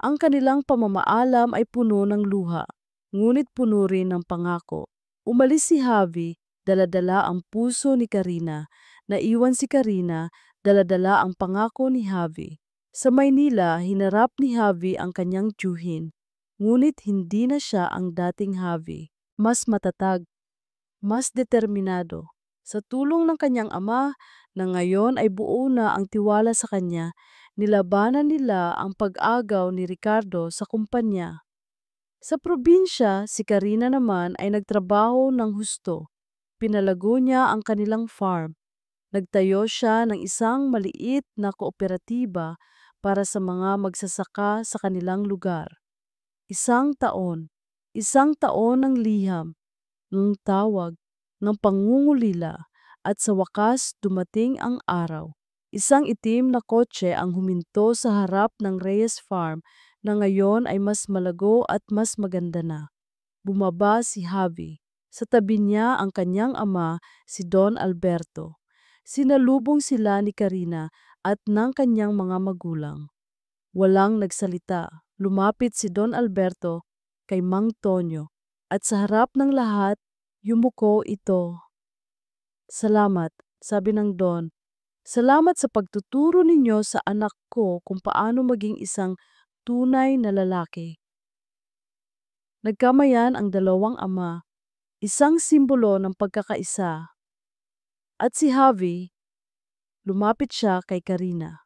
Ang kanilang pamamaalam ay puno ng luha, ngunit puno rin ng pangako. Umalis si Javi, dala-dala ang puso ni Karina. Naiwan si Karina, dala-dala ang pangako ni Javi. Sa Maynila, hinarap ni Javi ang kanyang tiyuhin, ngunit hindi na siya ang dating Javi. Mas matatag, mas determinado. Sa tulong ng kanyang ama, na ngayon ay buo na ang tiwala sa kanya, nilabanan nila ang pag-agaw ni Ricardo sa kumpanya. Sa probinsya, si Karina naman ay nagtrabaho ng husto. Pinalago niya ang kanilang farm. Nagtayo siya ng isang maliit na kooperatiba para sa mga magsasaka sa kanilang lugar. 1 taon, 1 taon ng liham, ng tawag, ng pangungulila, at sa wakas dumating ang araw. Isang itim na kotse ang huminto sa harap ng Reyes Farm na ngayon ay mas malago at mas maganda na. Bumaba si Javi. Sa tabi niya ang kanyang ama, si Don Alberto. Sinalubong sila ni Karina at ng kanyang mga magulang. Walang nagsalita. Lumapit si Don Alberto kay Mang Tonyo at sa harap ng lahat, yumuko ito. Salamat, sabi ng Don. Salamat sa pagtuturo ninyo sa anak ko kung paano maging isang tunay na lalaki. Nagkamayan ang dalawang ama, isang simbolo ng pagkakaisa. At si Javi, Lumapit siya kay Karina.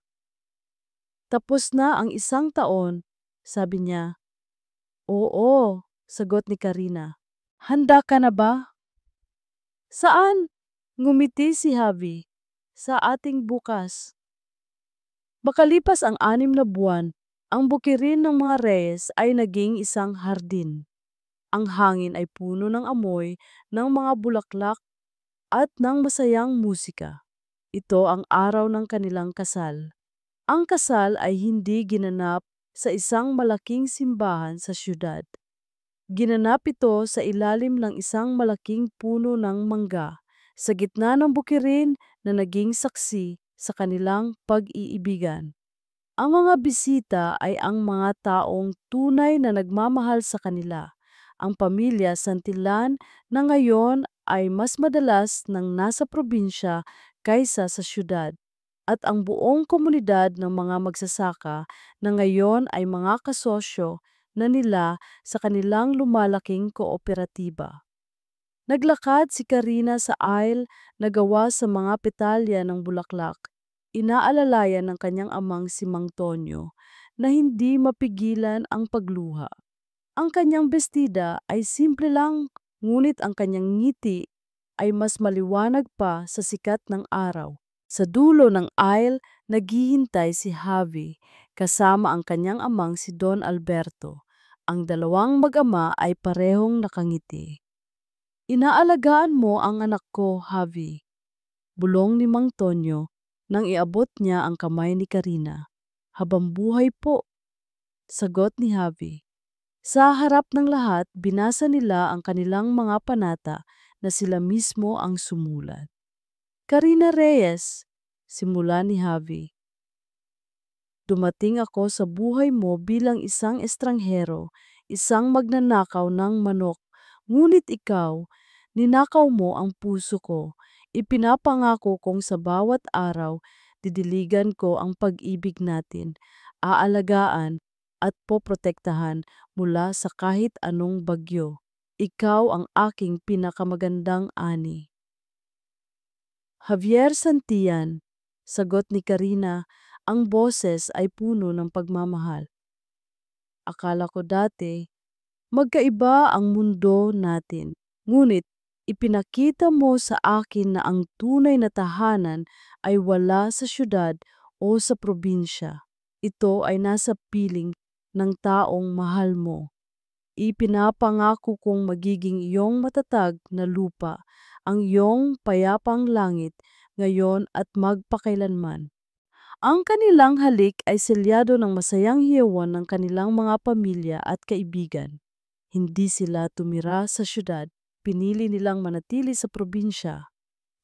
Tapos na ang 1 taon, sabi niya. Oo, sagot ni Karina. Handa ka na ba? Saan? Ngumiti si Javi. Sa ating bukas. Makalipas ang 6 na buwan, ang bukirin ng mga Reyes ay naging isang hardin. Ang hangin ay puno ng amoy ng mga bulaklak at ng masayang musika. Ito ang araw ng kanilang kasal. Ang kasal ay hindi ginanap sa isang malaking simbahan sa syudad. Ginanap ito sa ilalim ng isang malaking puno ng mangga, sa gitna ng bukirin na naging saksi sa kanilang pag-iibigan. Ang mga bisita ay ang mga taong tunay na nagmamahal sa kanila. Ang pamilya Santillan na ngayon ay mas madalas nang nasa probinsya kaysa sa syudad. At ang buong komunidad ng mga magsasaka na ngayon ay mga kasosyo na nila sa kanilang lumalaking kooperatiba. Naglakad si Karina sa aisle na gawa sa mga petalya ng bulaklak. Inaalalayan ng kanyang amang si Mang Tonyo na hindi mapigilan ang pagluha. Ang kanyang bestida ay simple lang, ngunit ang kanyang ngiti ay mas maliwanag pa sa sikat ng araw. Sa dulo ng aisle, naghihintay si Javi kasama ang kanyang amang si Don Alberto. Ang dalawang mag-ama ay parehong nakangiti. Inaalagaan mo ang anak ko, Javi. Bulong ni Mang Tonyo nang iabot niya ang kamay ni Karina. Habang buhay po, sagot ni Javi. Sa harap ng lahat, binasa nila ang kanilang mga panata na sila mismo ang sumulat. Karina Reyes, simula ni Javi. Dumating ako sa buhay mo bilang isang estranghero, isang magnanakaw ng manok, ngunit ikaw, ninakaw mo ang puso ko. Ipinapangako kong sa bawat araw, didiligan ko ang pag-ibig natin, aalagaan at poprotektahan mula sa kahit anong bagyo. Ikaw ang aking pinakamagandang ani. Javier Santillan, sagot ni Karina, ang boses ay puno ng pagmamahal. Akala ko dati, magkaiba ang mundo natin. Ngunit ipinakita mo sa akin na ang tunay na tahanan ay wala sa syudad o sa probinsya. Ito ay nasa piling ng taong mahal mo. Ipinapangako kong magiging iyong matatag na lupa, ang iyong payapang langit, ngayon at magpakailanman. Ang kanilang halik ay selyado ng masayang hiyawan ng kanilang mga pamilya at kaibigan. Hindi sila tumira sa syudad, pinili nilang manatili sa probinsya.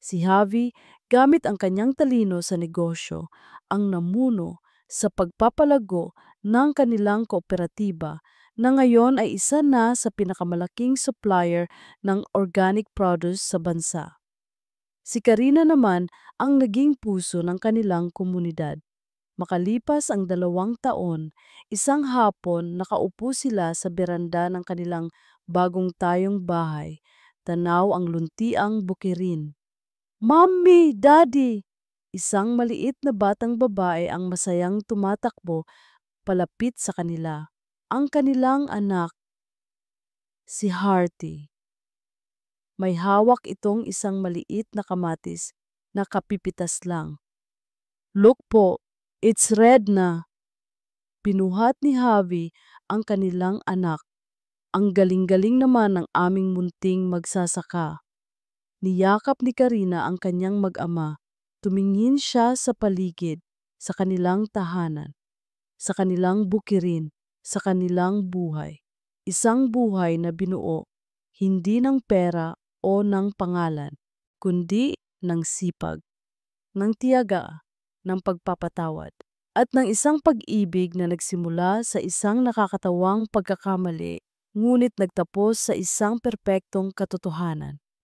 Si Javi, gamit ang kanyang talino sa negosyo, ang namuno sa pagpapalago ng kanilang kooperatiba na ngayon ay isa na sa pinakamalaking supplier ng organic produce sa bansa. Si Karina naman ang naging puso ng kanilang komunidad. Makalipas ang 2 taon, isang hapon nakaupo sila sa beranda ng kanilang bagong tayong bahay. Tanaw ang luntiang bukirin. Mommy! Daddy! Isang maliit na batang babae ang masayang tumatakbo palapit sa kanila. Ang kanilang anak, si Hearty. May hawak itong isang maliit na kamatis na kapipitas lang. Look po, it's red na. Pinuhat ni Javi ang kanilang anak. Ang galing-galing naman ng aming munting magsasaka. Niyakap ni Karina ang kanyang mag-ama. Tumingin siya sa paligid, sa kanilang tahanan, sa kanilang bukirin, sa kanilang buhay. Isang buhay na binuo, hindi ng pera o ng pangalan, kundi ng sipag, ng tiyaga, ng pagpapatawad, at ng isang pag-ibig na nagsimula sa isang nakakatawang pagkakamali, ngunit nagtapos sa isang perpektong katotohanan.